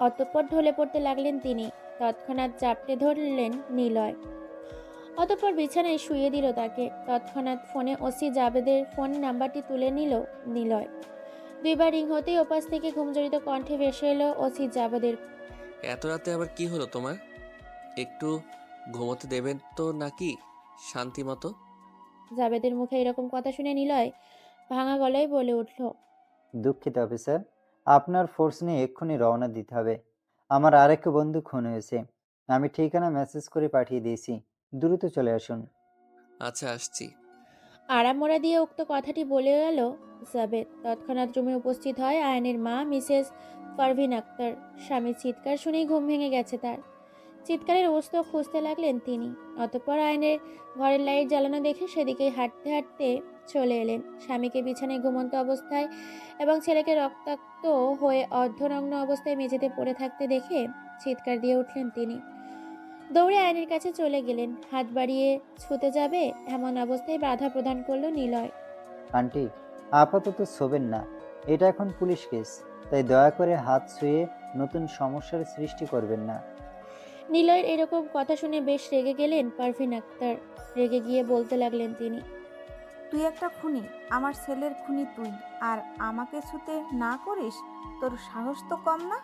অতঃপর ঢলে পড়তে লাগলেন তিনি। তৎক্ষণাৎ চাপটে ধরলেন নিলয়। অতঃপর বিছানায় শুয়ে দিল তাকে। তৎক্ষণাৎ ফোনে ওসি জাবেদের ফোন নাম্বারটি তুলে নিল নিলয়। দুইবার রিং হতেই ওপাশ থেকে ঘুমজড়িত কণ্ঠে ভেসে এলো ওসি জাবেদের। এত রাতে আবার কি হলো তোমার? একটু ঘুমোতে দেবেন তো নাকি শান্তি মতো? জাবেদের মুখে এরকম কথা শুনে নিলয় ভাঙা গলায় বলে উঠল। দুঃখিত অফিসার, আপনার ফোর্স নিয়ে এক্ষুনি রওনা দিতে হবে। আমার আরেক বন্ধু খুন হয়েছে। আমি ঠিকানা মেসেজ করে পাঠিয়ে দিয়েছি, দ্রুত চলে আসুন। আচ্ছা, আসছি। আড়ামোড়া দিয়ে উক্ত কথাটি বলে গেল জাবেদ। তৎক্ষণাৎ রুমে উপস্থিত হয় আয়নের মা মিসেস পারভিন আক্তার। স্বামীর চিৎকার শুনেই ঘুম ভেঙে গেছে তার। চিৎকারের অস্ত খুঁজতে লাগলেন তিনি। অতঃপর আয়নের ঘরের লাইট জ্বালানো দেখে সেদিকেই হাঁটতে হাঁটতে চলে এলেন। স্বামীকে বিছানায় ঘুমন্ত অবস্থায় এবং ছেলেকে রক্তাক্ত হয়ে অর্ধনগ্ন অবস্থায় মেঝেতে পড়ে থাকতে দেখে চিৎকার দিয়ে উঠলেন তিনি। দৌড়ে আয়নের কাছে চলে গেলেন। হাত বাড়িয়ে ছুতে যাবে এমন অবস্থায় বাধা প্রদান করলো নিলয়। আন্টি, আপাতত শোবেন না, এটা এখন পুলিশ কেস, তাই দয়া করে হাত ছুঁয়ে নতুন সমস্যার সৃষ্টি করবেন না। নিলয়ের এরকম কথা শুনে বেশ রেগে গেলেন পারভিন আক্তার। রেগে গিয়ে বলতে লাগলেন তিনি। তুই একটা খুনি, আমার ছেলের খুনি তুই, আর আমাকে ছুতে না করিস? তোর সাহস তো কম না?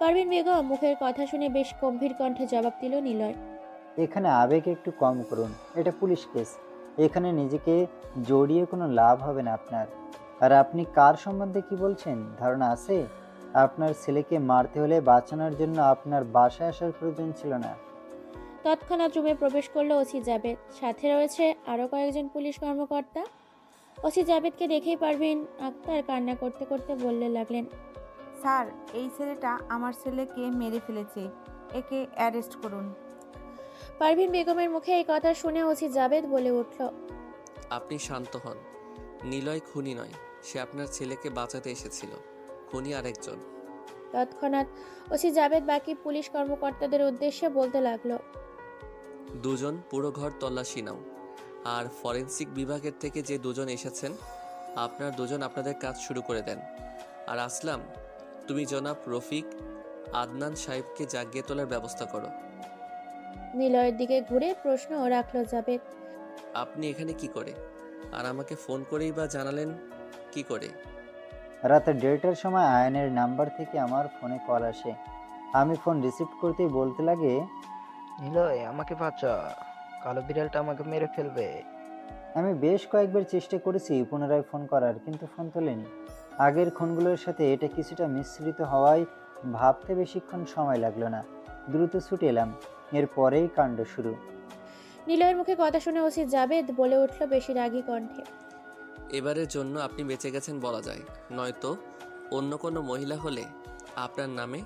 পারভিন বেগম মুখের কথা শুনে বেশ গম্ভীর কণ্ঠে জবাব দিল নিলয়। এখানে আবেগ একটু কম করুন, এটা পুলিশ কেস। এখানে নিজেকে জড়িয়ে কোনো লাভ হবে না আপনার। আর আপনি কার সম্বন্ধে কি বলছেন ধারণা আছে? আপনার ছেলেকে মারতে হলে বাঁচানোর জন্য আপনার বাসায় আসার প্রয়োজন ছিল না। তৎক্ষণাৎ রুমে প্রবেশ করলো ওসি জাবেদ। সাথে রয়েছে আরও কয়েকজন পুলিশ কর্মকর্তা। ওসি জাবেদকে দেখেই পারভিন আক্তার কান্না করতে করতে বলতে লাগলেন। স্যার, এই ছেলেটা আমার ছেলেকে মেরে ফেলেছে, একে অ্যারেস্ট করুন। পারভিন বেগমের মুখে এই কথা শুনে ওসি জাবেদ বলে উঠল। আপনি শান্ত হন। নিলয় খুনি নয়, সে আপনার ছেলেকে বাঁচাতে এসেছিল। খুনি আরেকজন। তৎক্ষণাৎ ওসি জাবেদ বাকি পুলিশ কর্মকর্তাদের উদ্দেশ্যে বলতে লাগলো। দুজন পুরো ঘর তল্লাশি নাও। আর ফরেনসিক বিভাগের থেকে যে দুজন এসেছেন, আপনার দুজন আপনাদের কাজ শুরু করে দেন। আর আসলাম, তুমি জনাব রফিক আদনান সাহেবকে জাগিয়ে তোলার ব্যবস্থা করো। নিলয়ের দিকে ঘুরে প্রশ্ন রাখলো জাবেদ। আপনি এখানে কি করে? আর আমাকে ফোন করেই বা জানালেন কি করে? রাতে 1:30টার সময় আয়নের নাম্বার থেকে আমার ফোনে কল আসে। আমি ফোন রিসিভ করতেই বলতে লাগে, নিলয়, আমাকে বাঁচা, কালো বিড়ালটা আমাকে মেরে ফেলবে। আমি বেশ কয়েকবার চেষ্টা করেছি পুনরায় ফোন করার, কিন্তু ফোন তোলেনি। আগের খুনগুলোর সাথে এটা কিছুটা মিশ্রিত হওয়ায় ভাবতে বেশিক্ষণ সময় লাগলো না, দ্রুত ছুটে এলাম। এরপরেই কাণ্ড শুরু। নিলয়ের মুখে কথা শুনে ওসি জাবেদ বলে উঠল বেশি রাগী কণ্ঠে। এবারের জন্য আপনি বেঁচে গেছেন বলা যায়, নয়তো অন্য কোনো মহিলা হলে আপনার নামে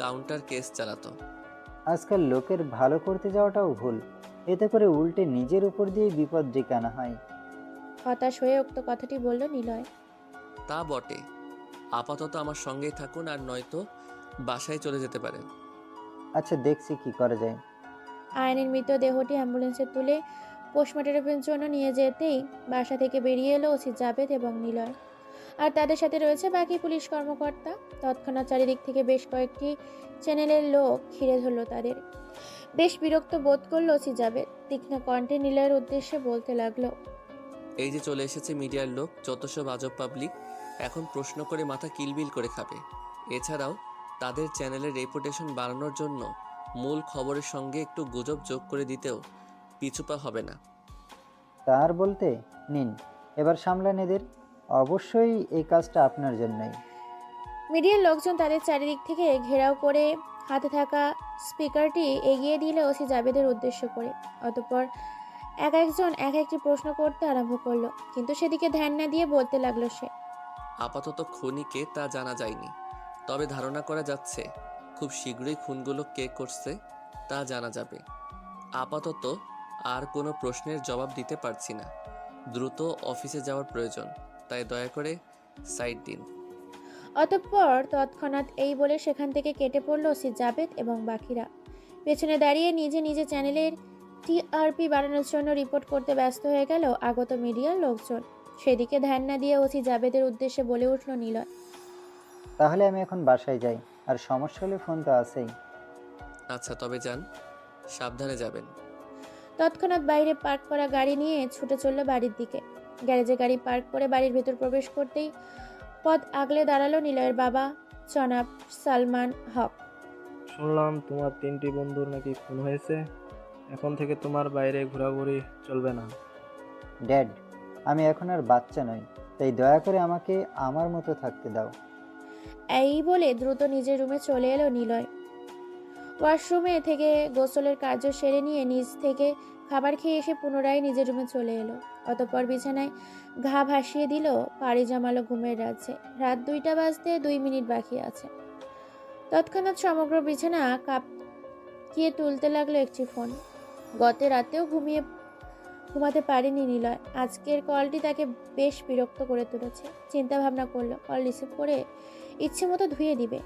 কাউন্টার কেস চালাতো। আজকাল লোকের ভালো করতে যাওয়াটাও ভুল, এতে করে উল্টে নিজের উপর দিয়ে বিপদ ডেকে আনা হয়। হতাশ হয়ে উক্ত কথাটি বলল নিলয়। তা বটে, আপাতত আমার সঙ্গেই থাকুন, আর নয়তো বাসায় চলে যেতে পারেন। আচ্ছা, দেখছি কি করা যায়। আয়নের মৃতদেহটি অ্যাম্বুলেন্সে তুলে পোস্টমর্টমের জন্য নিয়ে যেতেই বাসা থেকে বেরিয়ে এলো ওসি জাবেদ এবং নিলয়। আর তাদের সাথে রয়েছে বাকি পুলিশ কর্মকর্তা। তৎক্ষণাৎ চারিদিক থেকে বেশ কয়েকটি চ্যানেলের লোক ঘিরে ধরল তাদের। বেশ বিরক্ত বোধ করলো ওসি জাবেদ। তীক্ষ্ণ কণ্ঠে নিলয়ের উদ্দেশ্যে বলতে লাগলো। এই যে চলে এসেছে মিডিয়ার লোক, যত সব আজব পাবলিক এখন প্রশ্ন করে মাথা কিলবিল করে খাবে। এছাড়াও তাদের চ্যানেলের রেপুটেশন বাড়ানোর জন্য মূল খবরের সঙ্গে একটু গুজব যোগ করে দিতেও পিছুপা হবে না। তার বলতে নিন, এবার সামলান এদের। অবশ্যই এই কাজটা আপনার জন্যই। মিডিয়ার লোকজন তাদের চারিদিক থেকে ঘেরাও করে হাতে থাকা স্পিকারটি এগিয়ে দিল ওসি জাবেদের উদ্দেশ্য করে। অতঃপর এক একজন এক একটি প্রশ্ন করতে আরম্ভ করলো, কিন্তু সেদিকে ধ্যান না দিয়ে বলতে লাগলো সে। আপাতত খুনিকে তা জানা যায়নি, তবে ধারণা করা যাচ্ছে খুব শীঘ্রই খুনগুলো কে করছে তা জানা যাবে। আপাতত আর কোনো প্রশ্নের জবাব দিতে পারছি না। দ্রুত অফিসে যাওয়ার প্রয়োজন, তাই দয়া করে সাইড দিন। অতঃপর তৎক্ষণাৎ এই বলে সেখান থেকে কেটে পড়ল ওসি জাবেদ এবং বাকিরা। পেছনে দাঁড়িয়ে নিজে নিজে চ্যানেলের টিআরপি বাড়ানোর জন্য রিপোর্ট করতে ব্যস্ত হয়ে গেল আগত মিডিয়ার লোকজন। সেদিকে ধ্যান না দিয়ে ওসি জাবেদের উদ্দেশ্যে বলে উঠল নিলয়। তাহলে আমি এখন বাসায় যাই, আর সমস্যা হলে ফোন তো আছেই। আচ্ছা, তবে যান, সাবধানে যাবেন। তৎক্ষণাৎ বাইরে পার্ক করা গাড়ি নিয়ে ছুটে চলল বাড়ির দিকে। গ্যারেজে গাড়ি পার্ক করে বাড়ির ভেতর প্রবেশ করতেই পথ আগলে দাঁড়ালো নিলয়ের বাবা জনাব সালমান হক। শুনলাম তোমার 3টি বন্ধুর নাকি খুন হয়েছে। এখন থেকে তোমার বাইরে ঘোরাঘুরি চলবে না। ড্যাড, আমি এখন আর বাচ্চা নই, তাই দয়া করে আমাকে আমার মতো থাকতে দাও। এই বলে দ্রুত নিজের রুমে চলে এলো নিলয়। ওয়াশরুমে থেকে গোসলের কার্য সেরে নিয়ে নিজ থেকে খাবার খেয়ে এসে পুনরায় নিজের রুমে চলে এলো। অতঃপর বিছানায় ঘা ভাসিয়ে দিল, পাড়ি জমালো ঘুমের রাজ্যে। রাত 2টা বাজতে 2 মিনিট বাকি আছে। তৎক্ষণাৎ সমগ্র বিছানা কাঁপিয়ে তুলতে লাগলো একটি ফোন। গত রাতেও ঘুমাতে পারেনি নিলয়। আজকের কলটি তাকে বেশ বিরক্ত করে তুলেছে। চিন্তা ভাবনা করলো কল রিসিভ করে ইচ্ছে মতো ধুয়ে দিবে,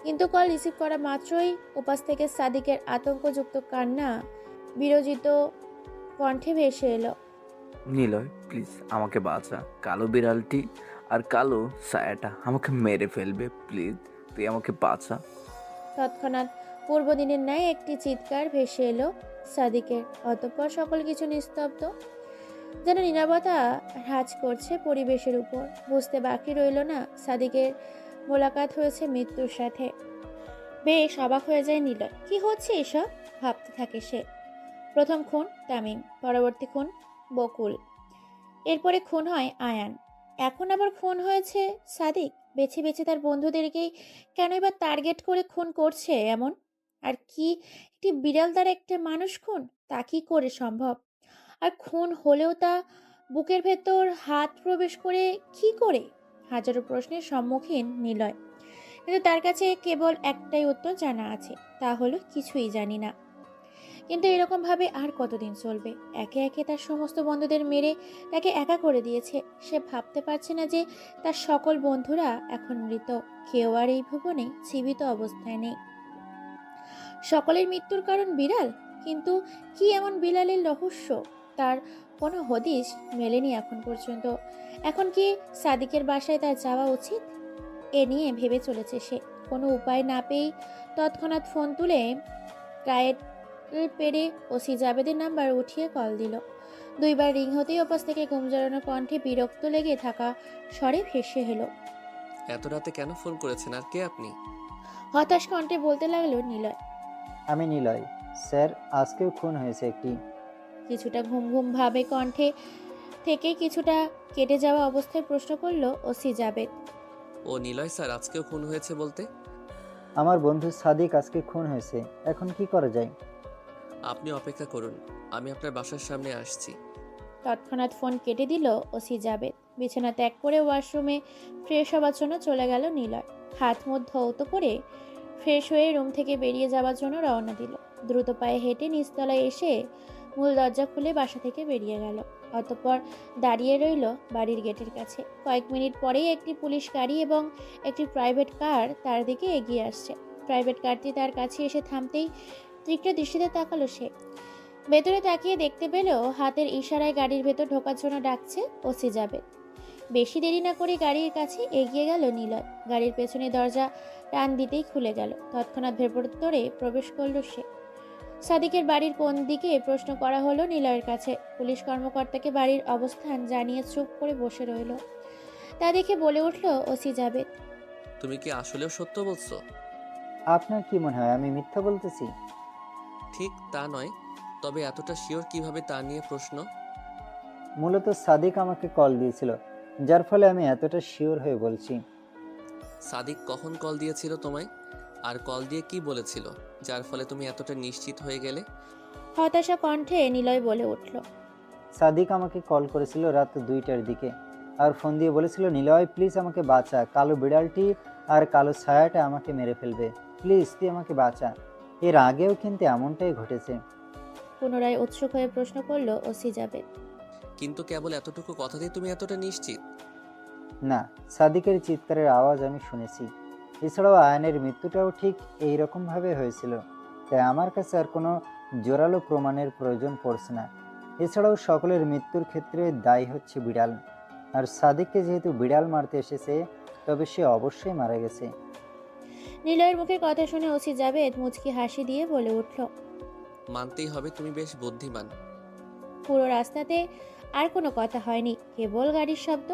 কিন্তু কল রিসিভ করা মাত্রই ওপাশ থেকে সাদিকের আতঙ্কযুক্ত কান্না বিরোচিত কণ্ঠে ভেসে এলো। নিলয়, প্লিজ আমাকে বাঁচা। কালো বিড়ালটি আর কালো ছায়াটা আমাকে মেরে ফেলবে। প্লিজ তুই আমাকে বাঁচা। তৎক্ষণাৎ পূর্বদিনের ন্যায় একটি চিৎকার ভেসে এলো সাদিকের। অতঃপর সকল কিছু নিস্তব্ধ, যেন নীরবতা রাজ করছে পরিবেশের উপর। বুঝতে বাকি রইল না সাদিকের মোলাকাত হয়েছে মৃত্যুর সাথে। বেশ অবাক হয়ে যায় নিলয়। কি হচ্ছে এসব ভাবতে থাকে সে। প্রথম খুন তামিম, পরবর্তী খুন বকুল, এরপরে খুন হয় আয়ান, এখন আবার খুন হয়েছে সাদিক। বেছে বেছে তার বন্ধুদেরকেই কেন এবার টার্গেট করে খুন করছে এমন? আর কি একটি বিড়াল দ্বারা একটা মানুষ খুন, তা কি করে সম্ভব? আর খুন হলেও তা বুকের ভেতর হাত প্রবেশ করে কি করে? হাজারো প্রশ্নের সম্মুখীন নিলয়, কিন্তু তার কাছে কেবল একটাই উত্তর জানা আছে, তা হলো কিছুই জানি না। কিন্তু এরকম ভাবে আর কতদিন চলবে? একে একে তার সমস্ত বন্ধুদের মেরে তাকে একা করে দিয়েছে। সে ভাবতে পারছে না যে তার সকল বন্ধুরা এখন মৃত, কেউ আর এই ভুবনে জীবিত অবস্থায় নেই। সকলের মৃত্যুর কারণ বিড়াল, কিন্তু কি এমন বিড়ালের রহস্য? তার কোনো হদিশ মেলেনি এখন পর্যন্ত। এখন কি সাদিকের বাসায় তার যাওয়া উচিত? এ নিয়ে ভেবে চলেছে সে। কোনো উপায় না পেয়ে তৎক্ষণাৎ ফোন তুলে ট্রায়েল পেরে ওসি জাবেদের নাম্বার উঠিয়ে কল দিল। 2বার রিং হতেই ওপাশ থেকে ঘুম জড়ানো কণ্ঠে বিরক্ত লেগে থাকা স্বরে ভেসে এলো। এত রাতে কেন ফোন করেছেন, আর কে আপনি? হতাশ কণ্ঠে বলতে লাগলো নিলয়। আমি নিলয় স্যার, আজকেও খুন হয়েছে একটি। কিছুটা ঘুম ঘুম ভাবে কণ্ঠে থেকে কিছুটা কেটে যাওয়া অবস্থায় প্রশ্ন করল ওসি জাবেদ। ও নিলয় স্যার, আজকেও খুন হয়েছে বলতে? আমার বন্ধু সাদিক আজকে খুন হয়েছে, এখন কি করা যায়? আপনি অপেক্ষা করুন, আমি আপনার বাসার সামনে আসছি। তৎক্ষণাৎ ফোন কেটে দিল ওসি জাবেদ। বিছানা ত্যাগ করে ওয়াশরুমে ফ্রেশ হওয়ার জন্য চলে গেল নিলয়। হাত মুখ ধৌত করে ফ্রেশ হয়ে রুম থেকে বেরিয়ে যাওয়ার জন্য রওনা দিল। দ্রুত পায়ে হেঁটে নিচতলায় এসে মূল দরজা খুলে বাসা থেকে বেরিয়ে গেল। অতঃপর দাঁড়িয়ে রইল বাড়ির গেটের কাছে। কয়েক মিনিট পরেই একটি পুলিশ গাড়ি এবং একটি প্রাইভেট কার তার দিকে এগিয়ে আসছে। প্রাইভেট কারটি তার কাছে এসে থামতেই তীক্ষ্ণ দৃষ্টিতে তাকালো সে। ভেতরে তাকিয়ে দেখতে পেল হাতের ইশারায় গাড়ির ভেতর ঢোকার জন্য ডাকছে ওসি জাবেদ। বেশি দেরি না করে গাড়ির কাছে এগিয়ে গেল নিলয়। গাড়ির পেছনে দরজা টান দিতেই খুলে গেল। তৎক্ষণাৎ ভেতরে প্রবেশ করল সে। সাদিকের বাড়ির কোন দিকে প্রশ্ন করা হলো নিলয়ের কাছে। পুলিশ কর্মকর্তাকে বাড়ির অবস্থান জানিয়ে চুপ করে বসে রইল। তা দেখে বলে উঠল ওসি জাবেদ। তুমি কি আসলেও সত্য বলছো? আপনার কি মনে হয় আমি মিথ্যা বলতেছি? ঠিক তা নয়, তবে এতটা শিওর কিভাবে তা নিয়ে প্রশ্ন। মূলত সাদিক আমাকে কল দিয়েছিল, যার ফলে আমি এতটা শিওর হয়ে বলছি। সাদিক কখন কল দিয়েছিল তোমায়? আর কল দিয়ে কি বলেছিল যার ফলে তুমি এতটা নিশ্চিত হয়ে গেলে? হতাশা কণ্ঠে নিলয় বলে উঠল। সাদিক আমাকে কল করেছিল রাত 2টার দিকে, আর ফোন দিয়ে বলেছিল, নিলয় প্লিজ আমাকে বাঁচা, কালো বিড়ালটি আর কালো ছায়াটা আমাকে মেরে ফেলবে, প্লিজ তুই আমাকে বাঁচা। এর আগেও কিন্তু এমনটাই ঘটেছে। পুনরায় উৎসুক হয়ে প্রশ্ন করল ওসি জাবেদ। কিন্তু কেবল এতটুকু কথাতেই তুমি এতটা নিশ্চিত? না, সাদিকের চিৎকারের আওয়াজ আমি শুনেছি। এছাড়াও আয়নের মৃত্যুটাও ঠিক এই রকমভাবে হয়েছিল, তাই আমার কাছে আর কোনো জোরালো প্রমাণের প্রয়োজন পড়ছে না। এছাড়াও সকলের মৃত্যুর ক্ষেত্রে দায়ী হচ্ছে বিড়াল, আর সাদিককে যেহেতু বিড়াল মারতে এসেছে, তবে সে অবশ্যই মারা গেছে। নিলয়ের মুখের কথা শুনে ওসি জাবেদ মুচকি হাসি দিয়ে বলে উঠল। মানতেই হবে তুমি বেশ বুদ্ধিমান। পুরো রাস্তাতে আর কোনো কথা হয়নি, কেবল গাড়ির শব্দ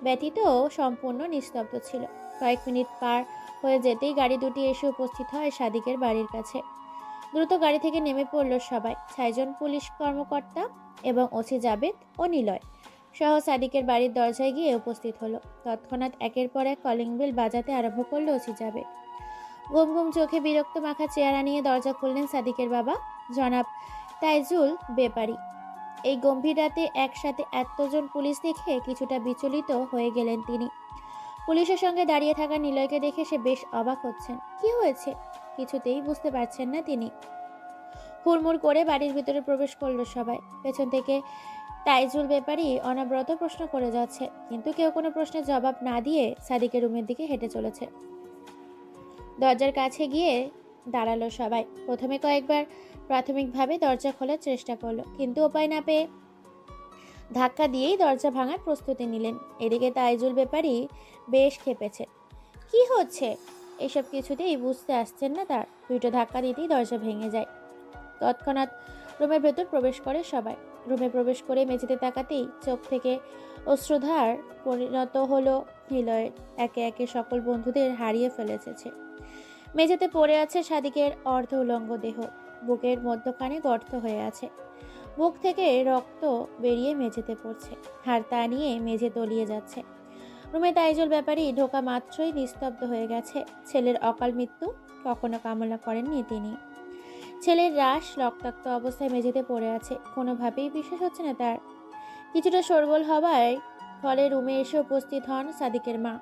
ব্যতীত সম্পূর্ণ নিস্তব্ধ ছিল। কয়েক মিনিট পার হয়ে যেতেই গাড়ি দুটি এসে উপস্থিত হয় সাদিকের বাড়ির কাছে। দ্রুত গাড়ি থেকে নেমে পড়ল সবাই, 6জন পুলিশ কর্মকর্তা এবং ওসি জাবেদ ও নিলয় সহ সাদিকের বাড়ির দরজায় গিয়ে উপস্থিত হলো। তৎক্ষণাৎ একের পর এক কলিং বেল বাজাতে আরম্ভ করলো ওসি জাবেদ। ঘুম ঘুম চোখে বিরক্ত মাখা চেহারা নিয়ে দরজা খুললেন সাদিকের বাবা জনাব তাইজুল বেপারি। এই গম্ভীর রাতে একসাথে এতজন পুলিশ দেখে কিছুটা বিচলিত হয়ে গেলেন তিনি। পুলিশের সঙ্গে দাঁড়িয়ে থাকা নিলয়কে দেখে সে বেশ অবাক হচ্ছেন। কি হয়েছে কিছুতেই বুঝতে পারছেন না তিনি। হুড়মুড় করে বাড়ির ভিতরে প্রবেশ করলো সবাই। পেছন থেকে তাইজুল বেপারি অনবরত প্রশ্ন করে যাচ্ছে, কিন্তু কেউ কোনো প্রশ্নের জবাব না দিয়ে সাদিকের রুমের দিকে হেঁটে চলেছে। দরজার কাছে গিয়ে দাঁড়ালো সবাই। প্রথমে কয়েকবার প্রাথমিকভাবে দরজা খোলার চেষ্টা করলো, কিন্তু উপায় না পেয়ে ধাক্কা দিয়েই দরজা ভাঙার প্রস্তুতি নিলেন। এদিকে তাইজুল বেপারি বেশ ক্ষেপেছে। কি হচ্ছে এসব কিছুতেই বুঝতে আসছেন না তার। দুটো ধাক্কা দিতেই দরজা ভেঙে যায়। তৎক্ষণাৎ রুমের ভেতর প্রবেশ করে সবাই। রুমে প্রবেশ করে মেঝেতে তাকাতেই চোখ থেকে অশ্রুধার পরিণত হলো নিলয়ের। একে একে সকল বন্ধুদের হারিয়ে ফেলেছে। মেঝেতে পড়ে আছে সাদিকের অর্ধ উলঙ্গ দেহ, বুকের মধ্যখানে গর্ত হয়ে আছে, বুক থেকে রক্ত বেরিয়ে মেঝেতে পড়ছে, হাড় তা নিয়ে মেঝে তলিয়ে যাচ্ছে। রুমে তাইজুল ব্যাপারী ঢোকা মাত্রই নিস্তব্ধ হয়ে গেছে। ছেলের অকাল মৃত্যু কখনো কামনা করেননি তিনি। ছেলের লাশ রক্তাক্ত অবস্থায় মেঝেতে পড়ে আছে, কোনোভাবেই বিশ্বাস হচ্ছে না তার। কিছুটা শোরগোল হওয়ায় ফলে রুমে এসে উপস্থিত হন সাদিকের মা।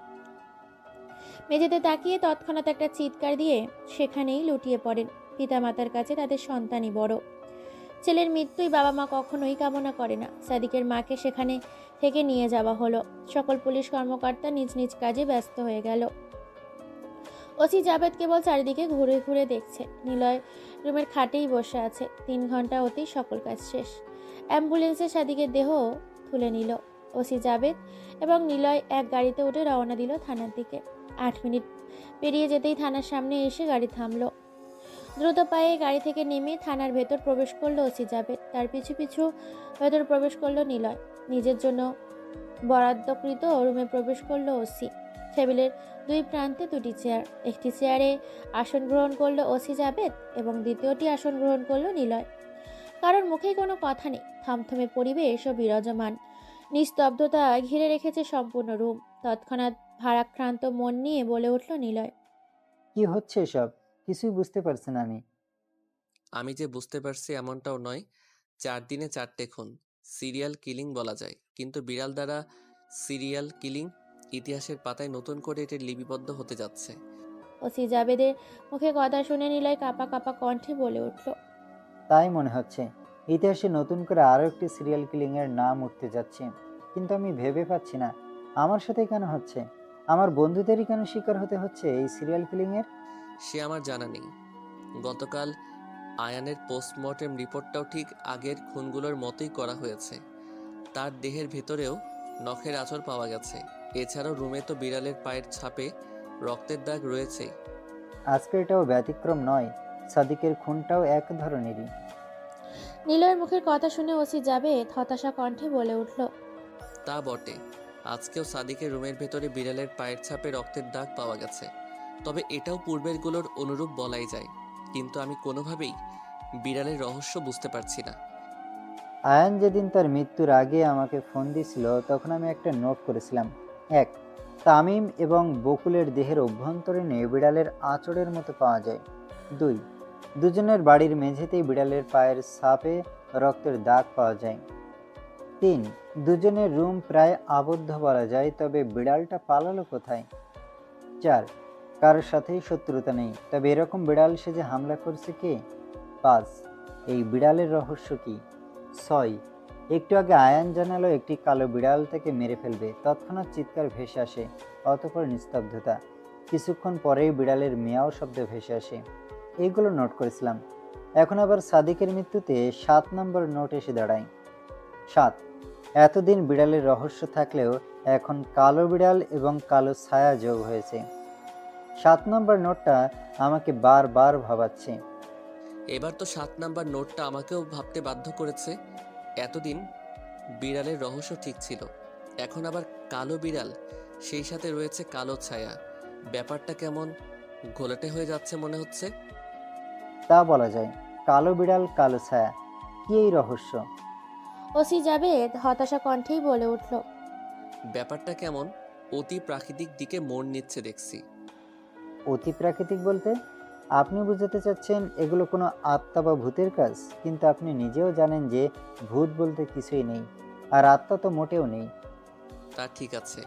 মেঝেতে তাকিয়ে তৎক্ষণাৎ একটা চিৎকার দিয়ে সেখানেই লুটিয়ে পড়েন। পিতামাতার কাছে তাদের সন্তানই বড়। ছেলের মৃত্যুই বাবা মা কখনোই কামনা করে না। সাদিকের মাকে সেখানে থেকে নিয়ে যাওয়া হলো। সকল পুলিশ কর্মকর্তা নিজ নিজ কাজে ব্যস্ত হয়ে গেল। ওসি জাবেদ কেবল চারিদিকে ঘুরে ঘুরে দেখছে। নিলয় রুমের খাটেই বসে আছে। 3 ঘন্টা হতেই সকল কাজ শেষ। অ্যাম্বুলেন্সে সাদিকের দেহ তুলে নিল। ওসি জাবেদ এবং নিলয় এক গাড়িতে উঠে রওনা দিল থানার দিকে। 8 মিনিট পেরিয়ে যেতেই থানার সামনে এসে গাড়ি থামলো। দ্রুত পায়ে গাড়ি থেকে নেমে থানার ভেতর প্রবেশ করলো ওসি জাবেদ। তার পিছু পিছু ভেতর প্রবেশ করলো নিলয়। নিজের জন্য বরাদ্দকৃত রুমে প্রবেশ করলো ওসি। টেবিলের 2 প্রান্তে 2টি চেয়ার। একটি চেয়ারে আসন গ্রহণ করলো ওসি জাবেদ এবং দ্বিতীয়টি আসন গ্রহণ করলো নিলয়। কারোর মুখেই কোনো কথা নেই। থমথমে পরিবেশ ও বিরাজমান নিস্তব্ধতা ঘিরে রেখেছে সম্পূর্ণ রুম। তৎক্ষণাৎ ভারাক্রান্ত মন নিয়ে বলে উঠল নিলয়। কি হচ্ছে এসব? কিছুই বুঝতে পারছি না আমি। আমি যে বুঝতে পারছি এমনটাও নয়। 4 দিনে 4টে খুন, সিরিয়াল কিলিং বলা যায়। কিন্তু বিড়াল দ্বারা সিরিয়াল কিলিং, ইতিহাসের পাতায় নতুন করে এটি লিপিবদ্ধ হতে যাচ্ছে। ওসি জাবেদের মুখে কথা শুনে নিলয় কাঁপা কাঁপা কণ্ঠে বলে উঠল। তাই মনে হচ্ছে ইতিহাসে নতুন করে আরও একটি সিরিয়াল কিলিং এর নাম উঠতে যাচ্ছে, কিন্তু আমি ভেবে পাচ্ছি না আমার সাথে কেন হচ্ছে। আমার বন্ধুদেরই কেন শিকার হতে হচ্ছে এই সিরিয়াল কিলিং এর? সে আমার জানা নেই। গতকাল আয়ানের পোস্টমর্টেম রিপোর্টটাও ঠিক আগের খুনগুলোর মতোই করা হয়েছে। তার দেহের ভেতরেও নখের আঁচড় পাওয়া গেছে। এছাড়াও রুমে তো বিড়ালের পায়ের ছাপে রক্তের দাগ রয়েছে। আজকে এটাও ব্যতিক্রম নয়, সাদিকের খুনটাও এক ধরনেরই। নিলয়ের মুখের কথা শুনে ওসি জাবেদ হতাশা কণ্ঠে বলে উঠল। তা বটে, আজকেও সাদিকের রুমের ভেতরে বিড়ালের পায়ের ছাপে রক্তের দাগ পাওয়া গেছে। তবে এটাও পূর্বেরগুলোর অনুরূপ বলাই যায়, কিন্তু আমি কোনোভাবেই বিড়ালের রহস্য বুঝতে পারছি না। আয়ান যেদিন তার মৃত্যুর আগে আমাকে ফোন দিয়েছিল তখন আমি একটা নোট করেছিলাম। 1, তামিম এবং বকুলের দেহের অভ্যন্তরীণে বিড়ালের আঁচড়ের মতো পাওয়া যায়। 2, দুজনের বাড়ির মেঝেতেই বিড়ালের পায়ের ছাপে রক্তের দাগ পাওয়া যায়। 3, দুজনের রুম প্রায় আবদ্ধ বলা যায়, তবে বিড়ালটা পালালো কোথায়? 4, কারোর সাথেই শত্রুতা নেই, তবে এরকম বিড়াল সেজে হামলা করছে কে? 5, এই বিড়ালের রহস্য কি? 6, একটু আগে আয়ান জানালো একটি কালো বিড়াল তাকে মেরে ফেলবে, তৎক্ষণাৎ চিৎকার ভেসে আসে, অতঃপর নিস্তব্ধতা। কিছুক্ষণ পরেই বিড়ালের মিয়াও শব্দ ভেসে আসে। এইগুলো নোট করেছিলাম। এখন আবার সাদিকের মৃত্যুতে 7 নম্বর নোট এসে দাঁড়ায়। 7, এতদিন বিড়ালের রহস্য থাকলেও এখন কালো বিড়াল এবং কালো ছায়া যোগ হয়েছে। 7 নম্বর নোটটা আমাকে বারবার ভাবাচ্ছে। এবার তো 7 নাম্বার নোটটা আমাকেও ভাবতে বাধ্য করেছে। এতদিন বিড়ালের রহস্য ঠিক ছিল, এখন আবার কালো বিড়াল, সেই সাথে রয়েছে কালো ছায়া। ব্যাপারটা কেমন ঘোলাটে হয়ে যাচ্ছে মনে হচ্ছে। তা বলা যায়। কালো বিড়াল কালো ছায়া, কি এই রহস্য? ওসি জাবেদ হতাশা কণ্ঠেই বলে উঠল, ব্যাপারটা কেমন অতি প্রাকৃতিক দিকে মোড় নিচ্ছে দেখছি। অতি প্রাকৃতিক বলতে? আপনি বুঝাতে চাচ্ছেন এগুলো কোনো আত্মা বা ভূতের কাজ? কিন্তু আপনি নিজেও জানেন যে ভূত বলতে কিছুই নেই, আর আত্মা তো মোটেও নেই। তা ঠিক আছে,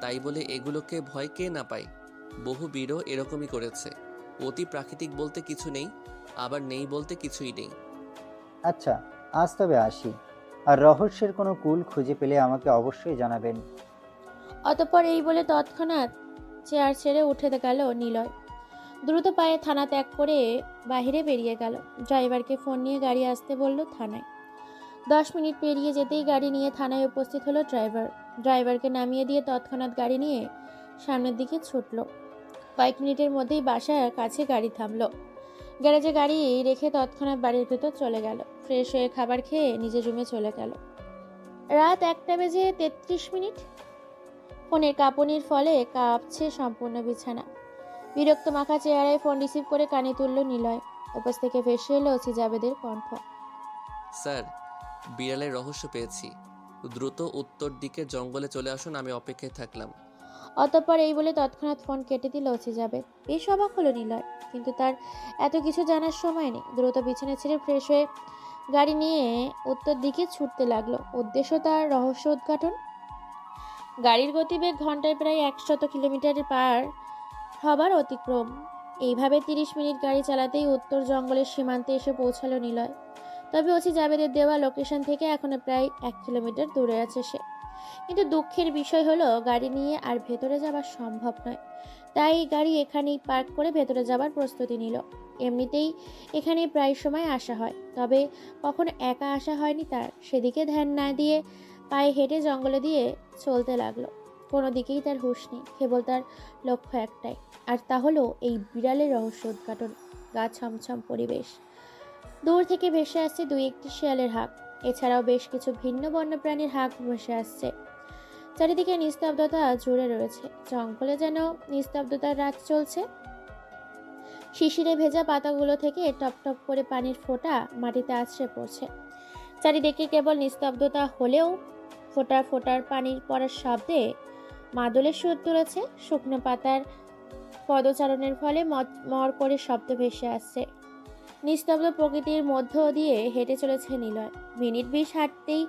তাই বলে এগুলোকে ভয় কে না পায়? বহু বীরও এরকমই করেছে। অতি প্রাকৃতিক বলতে কিছু নেই, আবার নেই বলতে কিছুই নেই। আচ্ছা, আজ তবে আসি, আর রহস্যের কোনো কুল খুঁজে পেলে আমাকে অবশ্যই জানাবেন। অতঃপর এই বলে তৎক্ষণাৎ চেয়ার ছেড়ে উঠে গেল নিলয়। দ্রুত পায়ে থানা ত্যাগ করে বাইরে বেরিয়ে গেল। ড্রাইভারকে ফোন নিয়ে গাড়ি আসতে বলল থানায়। 10 মিনিট পেরিয়ে যেতেই গাড়ি নিয়ে থানায় উপস্থিত হলো ড্রাইভার। ড্রাইভারকে নামিয়ে দিয়ে তৎক্ষণাৎ গাড়ি নিয়ে সামনের দিকে ছুটল। কয়েক মিনিটের মধ্যেই বাসার কাছে গাড়ি থামলো। গ্যারেজে গাড়ি রেখে তৎক্ষণাৎ বাড়ির ভেতর চলে গেল। ফ্রেশ হয়ে খাবার খেয়ে নিজের রুমে চলে গেল। রাত 1:33। ফোনের কাঁপুনির ফলে কাঁপছে সম্পূর্ণ বিছানা। বিরক্ত মাখা চেহারায় ফোন রিসিভ করে কানে তুলল নিলয়। ওপাশ থেকে ভেসে এলো ওসি জাবেদের কণ্ঠ। স্যার, বিড়ালের রহস্য পেয়েছি। দ্রুত উত্তর দিকের জঙ্গলে চলে আসুন, আমি অপেক্ষায় থাকলাম। অতঃপর এই বলে তৎক্ষণাৎ ফোন কেটে দিল ওসি জাবেদ। বেশ অবাক হলো নিলয়, কিন্তু তার এত কিছু জানার সময় নেই। দ্রুত বিছানা ছেড়ে ফ্রেশ হয়ে গাড়ি নিয়ে উত্তর দিকে ছুটতে লাগলো। উদ্দেশ্য তার রহস্য উদ্ঘাটন। গাড়ির গতিবেগ ঘন্টায় প্রায় 100 কিলোমিটার পার হবার অতিক্রম। এইভাবে 30 মিনিট গাড়ি চালাতেই উত্তর জঙ্গলের সীমান্তে এসে পৌঁছালো নিলয়। তবে ওসি জাবেদের দেওয়া লোকেশন থেকে এখনো প্রায় 1 কিলোমিটার দূরে আছে সে। কিন্তু দুঃখের বিষয় হলো গাড়ি নিয়ে আর ভেতরে যাওয়া সম্ভব নয়। তাই গাড়ি এখানেই পার্ক করে ভেতরে যাবার প্রস্তুতি নিল। এমনিতেই এখানে প্রায় সময় আসা হয়, তবে কখনো একা আসা হয়নি তার। সেদিকে ধ্যান না দিয়ে পায়ে হেঁটে জঙ্গলে দিয়ে চলতে লাগলো। কোনো দিকেই তার হুঁশ নেই, কেবল তার লক্ষ্য একটাই, আর তা হলো এই বিড়ালের রহস্য উদ্ঘাটন। গা ছমছম পরিবেশ। দূর থেকে ভেসে আসছে 2-1টি শিয়ালের হাঁক। এছাড়াও বেশ কিছু ভিন্ন বন্য প্রাণীর হাঁক ভেসে আসছে। চারিদিকে নিস্তব্ধতা জুড়ে রয়েছে, জঙ্গলে যেন নিস্তব্ধতার রাত চলছে। শিশিরে ভেজা পাতাগুলো থেকে টপ টপ করে পানির ফোঁটা মাটিতে আছড়ে পড়ছে। চারিদিকে কেবল নিস্তব্ধতা হলেও ফোঁটার ফোঁটার পানির পড়ার শব্দে মাদলের সুর তুলেছে। শুকনো পাতার পদচারণের ফলে মর করে শব্দ ভেসে আসছে। নিস্তব্ধ প্রকৃতির মধ্য দিয়ে হেঁটে চলেছে নিলয়। মিনিট 20 হাঁটতেই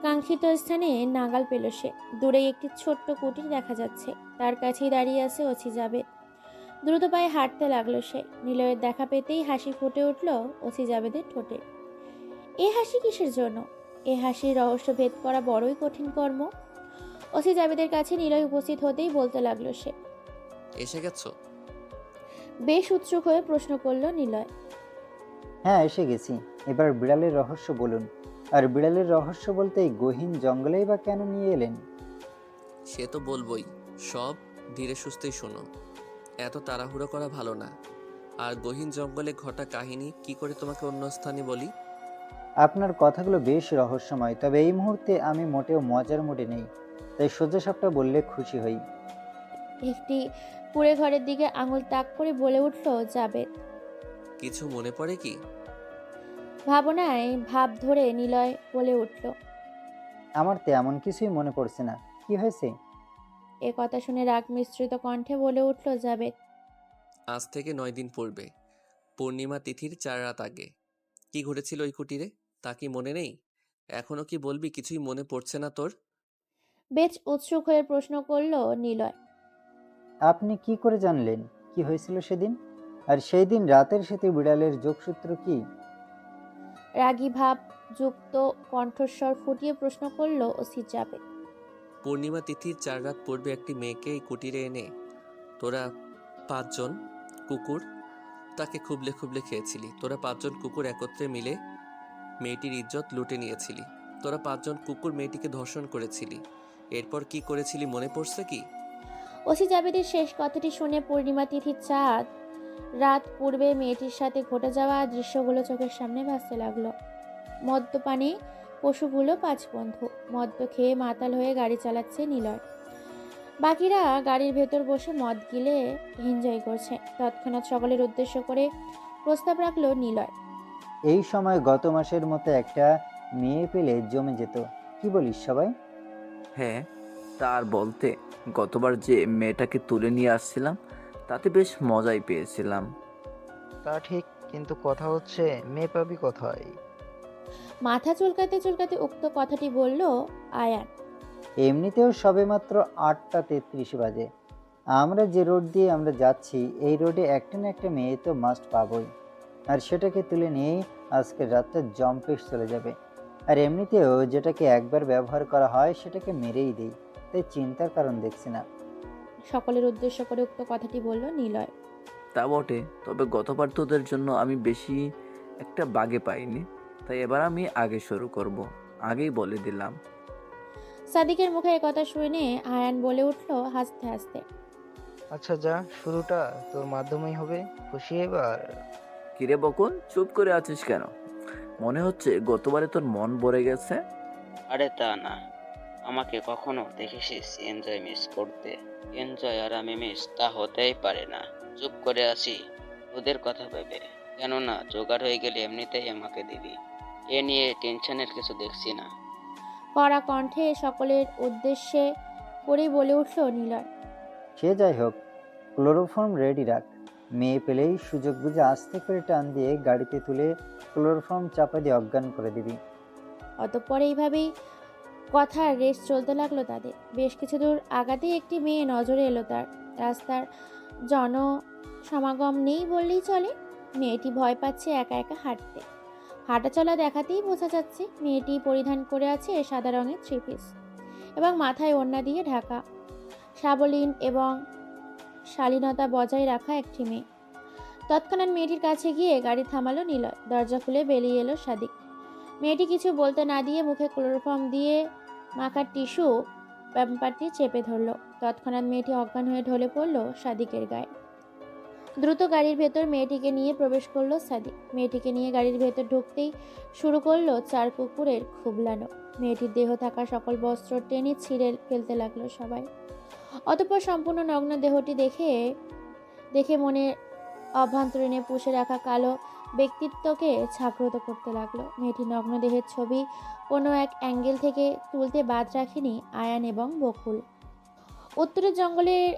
কাঙ্ক্ষিত স্থানে নাগাল পেল সে। দূরে একটি ছোট্ট কুটির দেখা যাচ্ছে, তার কাছেই দাঁড়িয়ে আছে ওসি জাবেদ। দ্রুত পায়ে হাঁটতে লাগলো সে। নিলয়ের দেখা পেতেই হাসি ফুটে উঠল ওসি জাবেদের ঠোঁটে। এ হাসি কিসের জন্য? এ হাসির রহস্য ভেদ করা বড়ই কঠিন কর্ম। ওসি জাবেদের কাছে নিলয় উপস্থিত হতেই বলতে লাগলো সে। এসে গেছো? বেশ উৎসুক হয়ে প্রশ্ন করল নিলয়। হ্যাঁ, এসে গেছি। এবার বিড়ালের রহস্য বলুন। আর বিড়ালের রহস্য বলতে এই গহীন জঙ্গলেই বা কেন নিয়ে এলেন? সে তো বলবোই, সব ধীরে সুস্থেই শোনো। এত তাড়াহুড়ো করা ভালো না। আর গহীন জঙ্গলে ঘটা কাহিনী কি করে তোমাকে অন্য স্থানে বলি? আপনার কথাগুলো বেশ রহস্যময়, তবে এই মুহূর্তে আমি মোটেও মজার মুডে নেই, তাই সোজা সাপটা বললে খুশি হই। একটি কুড়ে ঘরের দিকে আঙুল তাক করে বলে উঠল জাবেদ। কিছু মনে পড়ে কি? ভাবনায় ভাব ধরে নিলয় বলে উঠল। আমার তেমন কিছুই মনে পড়ছে না, কি হয়েছে? এ কথা শুনে রাগ মিশ্রিত কণ্ঠে বলে উঠল জাবেদ। আজ থেকে 9 দিন পূর্বে পূর্ণিমা তিথির 4 রাত আগে কি ঘটেছিল ওই কুটিরে, তা কি মনে নেই? এখনো কি বলবি কিছুই মনে পড়ছে না তোর? বেশ উৎসুক হয়ে প্রশ্ন করল নিলয়। আপনি কি করে জানলেন কি হয়েছিল সেদিন? আর সেই দিন রাতের সাথে বিড়ালের যোগসূত্র কি? রাগী ভাব যুক্ত কণ্ঠস্বর ফুটিয়ে প্রশ্ন করল ওসি জাবেদ। পূর্ণিমা তিথির 4 রাত পূর্বে একটি মেয়েকে এই কুটিরে এনে তোরা 5 জন কুকুর তাকে খুবলে খুবলে খেয়েছিলি। তোরা 5 জন কুকুর একত্রে মিলে মেয়েটির ইজ্জত লুটে নিয়েছিলি। তোরা 5 জন কুকুর মেয়েটিকে ধর্ষণ করেছিলি। এরপর কি করেছিলি মনে পড়ছে কি? ওসি জাবেদের শেষ কথাটি শুনে পূর্ণিমা তিথির চাঁদ রাত পূর্বে মেয়েটির সাথে ঘটে যাওয়া দৃশ্যগুলো চোখের সামনে ভাসতে লাগলো। মদ্যপানে পশুগুলো 5 বন্ধু মদ্য খেয়ে মাতাল হয়ে গাড়ি চালাচ্ছে নিলয়। বাকিরা গাড়ির ভেতর বসে মদ গিলে এনজয় করছে। তৎক্ষণাৎ সকলের উদ্দেশ্য করে প্রস্তাব রাখলো নিলয়। এই সময় গত মাসের মতো একটা মেয়ে পেলে জমে যেত, কি বলিস সবাই? হ্যাঁ, তার বলতে গতবার যে মেয়েটাকে তুলে নিয়ে আসছিলাম তাতে বেশ মজাই পেয়েছিলাম। তা ঠিক, কিন্তু কথা হচ্ছে মেয়ে পাবি কোথায়? মাথা চুলকাতে চুলকাতে উক্ত কথাটি বলল আয়ান। এমনিতেও সবেমাত্র 8:33 বাজে। আমরা যে রোড দিয়ে আমরা যাচ্ছি এই রোডে একটা না একটা মেয়ে তো মাস্ট পাবই, আর সেটাকে তুলে নিয়েই আজকের রাতটা জম্পেশ চলে যাবে। আর এমনিতেও যেটাকে একবার ব্যবহার করা হয় সেটাকে মেরেই দেই, তাই চিন্তার কারণ দেখছি না। সকলের উদ্দেশ্য করে উক্ত কথাটি বলল নিলয়। তা বটে, তবে গতবার তোদের জন্য আমি বেশি একটা বাগে পাইনি, তাই এবার আমি আগে শুরু করব, আগেই বলে দিলাম। সাদিকের মুখে এ কথা শুনে আয়ান বলে উঠল হাসতে হাসতে। আচ্ছা যা, শুরুটা তোর মাধ্যমেই হবে, খুশি এবার? কিরে বকুল, চুপ করে আছিস কেন? মনে হচ্ছে গতবারে তোর মন ভরে গেছে। আরে তা না, আমাকে কখনো দেখেছিস এনজয় মিস করতে? এনজয় আর আমি মিস তা হতেই পারে না। চুপ করে আছি ওদের কথা ভেবে, কেননা জোগাড় হয়ে গেলে এমনিতেই আমাকে দিবি। এ নিয়ে টেনশনের কিছু দেখছি না। কড়া কণ্ঠে সকলের উদ্দেশ্যে করেই বলে উঠল নিলয়। সে যাই হোক, ক্লোরোফর্ম রেডি রাখ। মেয়ে পেলেই সুযোগ বুঝে আস্তে করে টান দিয়ে গাড়িতে তুলে ক্লোরোফর্ম চাপা দিয়ে অজ্ঞান করে দিবি। অতঃপর এইভাবেই কথার রেস চলতে লাগলো তাদের। বেশ কিছু দূর আগাতেই একটি মেয়ে নজরে এলো তার। রাস্তার জনসমাগম নেই বললেই চলে। মেয়েটি ভয় পাচ্ছে একা একা হাঁটতে। হাঁটা চলা দেখাতেই বোঝা যাচ্ছে মেয়েটি পরিধান করে আছে সাদা রঙের 3 পিস এবং মাথায় ওড়না দিয়ে ঢাকা। সাবলীন এবং শালীনতা বজায় রাখা একটি মেয়ে। তৎক্ষণাৎ মেয়েটির কাছে গিয়ে গাড়ি থামালো নিলয়। দরজা খুলে বেরিয়ে এলো সাদিক। মেয়েটি কিছু বলতে না দিয়ে মুখে ক্লোরোফর্ম দিয়ে মাখার টিস্যু প্যাম্পারটি চেপে ধরলো। তৎক্ষণাৎ মেয়েটি অজ্ঞান হয়ে ঢলে পড়ল সাদিকের গায়ে। দ্রুত গাড়ির ভেতর মেয়েটিকে নিয়ে প্রবেশ করলো সাদিক। মেয়েটিকে নিয়ে গাড়ির ভেতর ঢুকতেই শুরু করলো 4 কুকুরের খুবলানো। মেয়েটির দেহ থাকা সকল বস্ত্র টেনে ছিঁড়ে ফেলতে লাগলো সবাই। অতঃপর সম্পূর্ণ নগ্ন দেহটি দেখে মনে অভ্যন্তরীণে পুষে রাখা কালো ব্যক্তিত্বকে জাগ্রত করতে লাগলো। মেয়েটি নগ্ন দেহের ছবি কোনো এক অ্যাঙ্গেল থেকে তুলতে বাদ রাখেনি আয়ান এবং বকুল। উত্তরের জঙ্গলের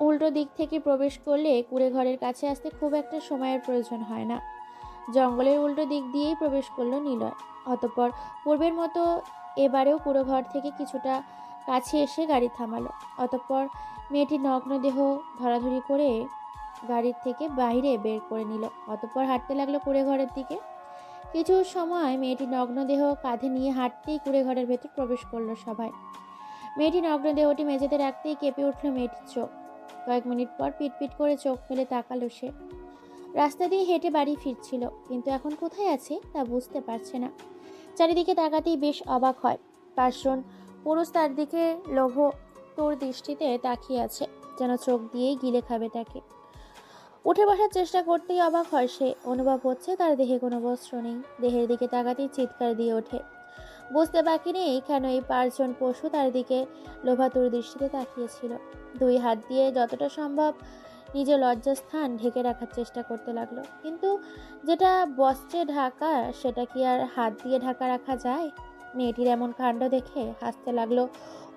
উল্টো দিক থেকে প্রবেশ করলে কুড়ে ঘরের কাছে আসতে খুব একটা সময়ের প্রয়োজন হয় না। জঙ্গলের উল্টো দিক দিয়েই প্রবেশ করলো নিলয়। অতঃপর পূর্বের মতো এবারেও কুড়ে ঘর থেকে কিছুটা কাছে এসে গাড়ি থামালো। অতঃপর মেয়েটি নগ্ন দেহ ধরাধরি করে গাড়ির থেকে বাইরে বের করে নিল। অতঃপর হাঁটতে লাগলো কুড়ে ঘরের দিকে। কিছু সময় মেয়েটি নগ্ন দেহ কাঁধে নিয়ে হাঁটতেই কুড়ে ঘরের ভেতর প্রবেশ করলো সবাই। মেয়েটি নগ্ন দেহটি মেঝেতে রাখতেই কেঁপে উঠল মেয়েটির চোখ। কয়েক মিনিট পর পিটপিট করে চোখ মেলে তাকালো সে। রাস্তা দিয়ে হেঁটে বাড়ি ফিরছিল, কিন্তু এখন কোথায় আছে তা বুঝতে পারছে না। চারিদিকে তাকাতেই বেশ অবাক হয়। 5 জন পুরুষ তার দিকে লোভ তোর দৃষ্টিতে তাকিয়ে আছে, যেন চোখ দিয়েই গিলে খাবে তাকে। উঠে বসার চেষ্টা করতেই অবাক হয় সে। অনুভব হচ্ছে তার দেহে কোনো বস্ত্র নেই। দেহের দিকে তাকাতেই চিৎকার দিয়ে ওঠে। বুঝতে বাকি নেই কেন এই 5জন পশু তার দিকে লোভাতুর দৃষ্টিতে তাকিয়েছিল। 2 হাত দিয়ে যতটা সম্ভব নিজের লজ্জাস্থান ঢেকে রাখার চেষ্টা করতে লাগলো, কিন্তু যেটা বস্ত্রে ঢাকা সেটা কি আর হাত দিয়ে ঢাকা রাখা যায়? মেয়েটির এমন কাণ্ড দেখে হাসতে লাগলো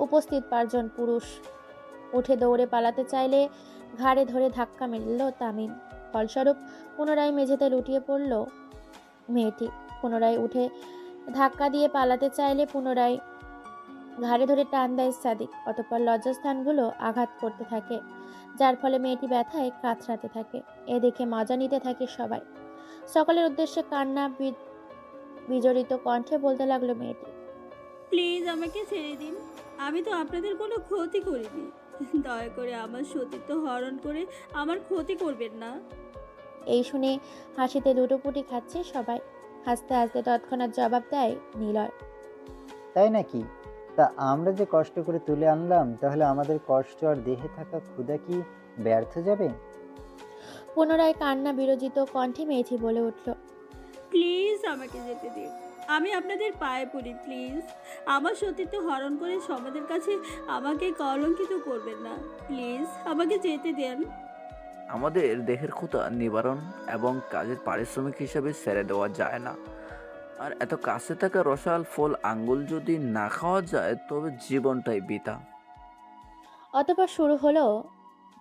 উপস্থিত 5জন পুরুষ। উঠে দৌড়ে পালাতে চাইলে ঘাড়ে ধরে ধাক্কা মেরল তামিম। ফলস্বরূপ পুনরায় মেঝেতে লুটিয়ে পড়ল মেয়েটি। পুনরায় উঠে ধাক্কা দিয়ে পালাতে চাইলে পুনরায় ঘাড়ে ধরে টান দেয় সাদিক। অতঃপর লজ্জাস্থানগুলো আঘাত করতে থাকে, যার ফলে মেয়েটি ব্যথায় কাতরাতে থাকে। এ দেখে মজা নিতে থাকে সবাই। সকলের উদ্দেশ্যে কান্না বিজড়িত কণ্ঠে বলতে লাগলো মেয়েটি। প্লিজ আমাকে ছেড়ে দিন, আমি তো আপনাদের কোনো ক্ষতি করিনি। দয়া করে আমার সতীত্ব হরণ করে আমার ক্ষতি করবেন না। এই শুনে হাসিতে লুটোপুটি খাচ্ছে সবাই। হাসতে হাসতে তৎক্ষণাৎ জবাব দেয় নিলয়। তাই নাকি? তা আমরা যে কষ্ট করে তুলে আনলাম, তাহলে আমাদের কষ্ট আর দেহে থাকা ক্ষুধা কি ব্যর্থ যাবে? পুনরায় কান্না বিরজিত কণ্ঠে মেয়েটি বলে উঠল। প্লিজ আমাকে যেতে দিন, আমি আপনাদের পায়ে পড়ি প্লিজ। আমার সতীত্ব হরণ করে সমাজের কাছে আমাকে কলঙ্কিত করবেন না, প্লিজ আমাকে যেতে দেন। আমাদের দেহের ক্ষুধা নিবারণ এবং কাজের পারিশ্রমিক হিসাবে ছেড়ে দেওয়া যায় না। আর এত কাছে থাকা রসাল ফল আঙ্গুল যদি না খাওয়া যায় তবে জীবনটাই বৃথা। অতঃপর শুরু হলো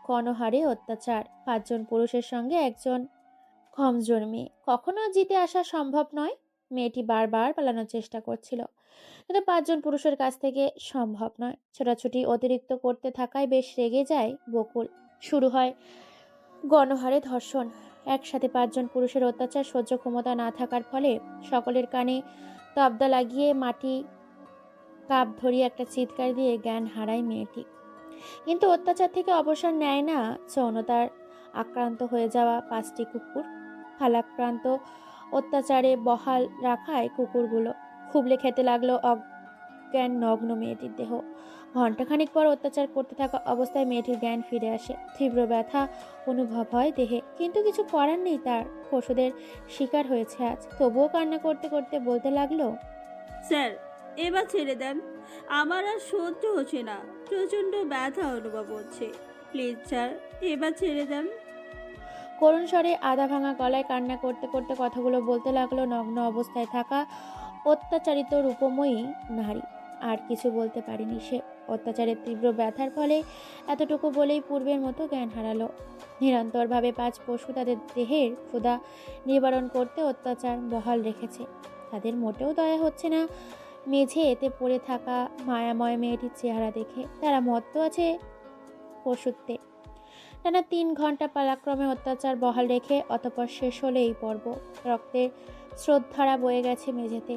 গণহারে অত্যাচার। 5জন পুরুষের সঙ্গে একজন কমজোর মেয়ে। কখনো জিতে আসা সম্ভব নয়। মেয়েটি বারবার পালানোর চেষ্টা করছিল, কিন্তু 5জন পুরুষের কাছ থেকে সম্ভব নয়। ছোটাছুটি অতিরিক্ত করতে থাকায় বেশ রেগে যায় বকুল। শুরু হয় গণহারে ধর্ষণ। একসাথে 5জন পুরুষের অত্যাচার সহ্য ক্ষমতা না থাকার ফলে সকলের কানে তবদা লাগিয়ে মাটি কাপ ধরিয়ে একটা চিৎকার দিয়ে জ্ঞান হারায় মেয়েটি। কিন্তু অত্যাচার থেকে অবসর নেয় না যৌনতার আক্রান্ত হয়ে যাওয়া 5টি কুকুর। ফালাক্রান্ত অত্যাচারে বহাল রাখায় কুকুরগুলো খুবলে খেতে লাগলো অজ্ঞান নগ্ন মেয়েটির দেহ। ঘণ্টাখানিক পর অত্যাচার করতে থাকা অবস্থায় মেয়েটির জ্ঞান ফিরে আসে। তীব্র ব্যথা অনুভব হয় দেহে, কিন্তু কিছু করার নেই তার। পশুদের শিকার হয়েছে আজ। তবুও কান্না করতে করতে বলতে লাগলো, স্যার এবার ছেড়ে দেন, আমার আর সহ্য হচ্ছে না, প্রচণ্ড ব্যথা অনুভব হচ্ছে। প্লিজ স্যার এবার ছেড়ে দেন। করুণ স্বরে আধা ভাঙা গলায় কান্না করতে করতে কথাগুলো বলতে লাগলো নগ্ন অবস্থায় থাকা অত্যাচারিত রূপময়ী নারী। আর কিছু বলতে পারেনি সে। অত্যাচারের তীব্র ব্যথার ফলে এতটুকু বলেই পূর্বের মতো জ্ঞান হারালো। নিরন্তরভাবে 5 পশু তাদের দেহের ক্ষুধা নিবারণ করতে অত্যাচার বহাল রেখেছে। তাদের মোটেও দয়া হচ্ছে না মেঝে এতে পড়ে থাকা মায়াময় মেয়েটির চেহারা দেখে। তারা মত্ত আছে পশুত্বে। টানা 3 ঘন্টা পালাক্রমে অত্যাচার বহাল রেখে অতঃপর শেষ হলো এই পর্ব। রক্তের স্রোতধারা বয়ে গেছে মেঝেতে।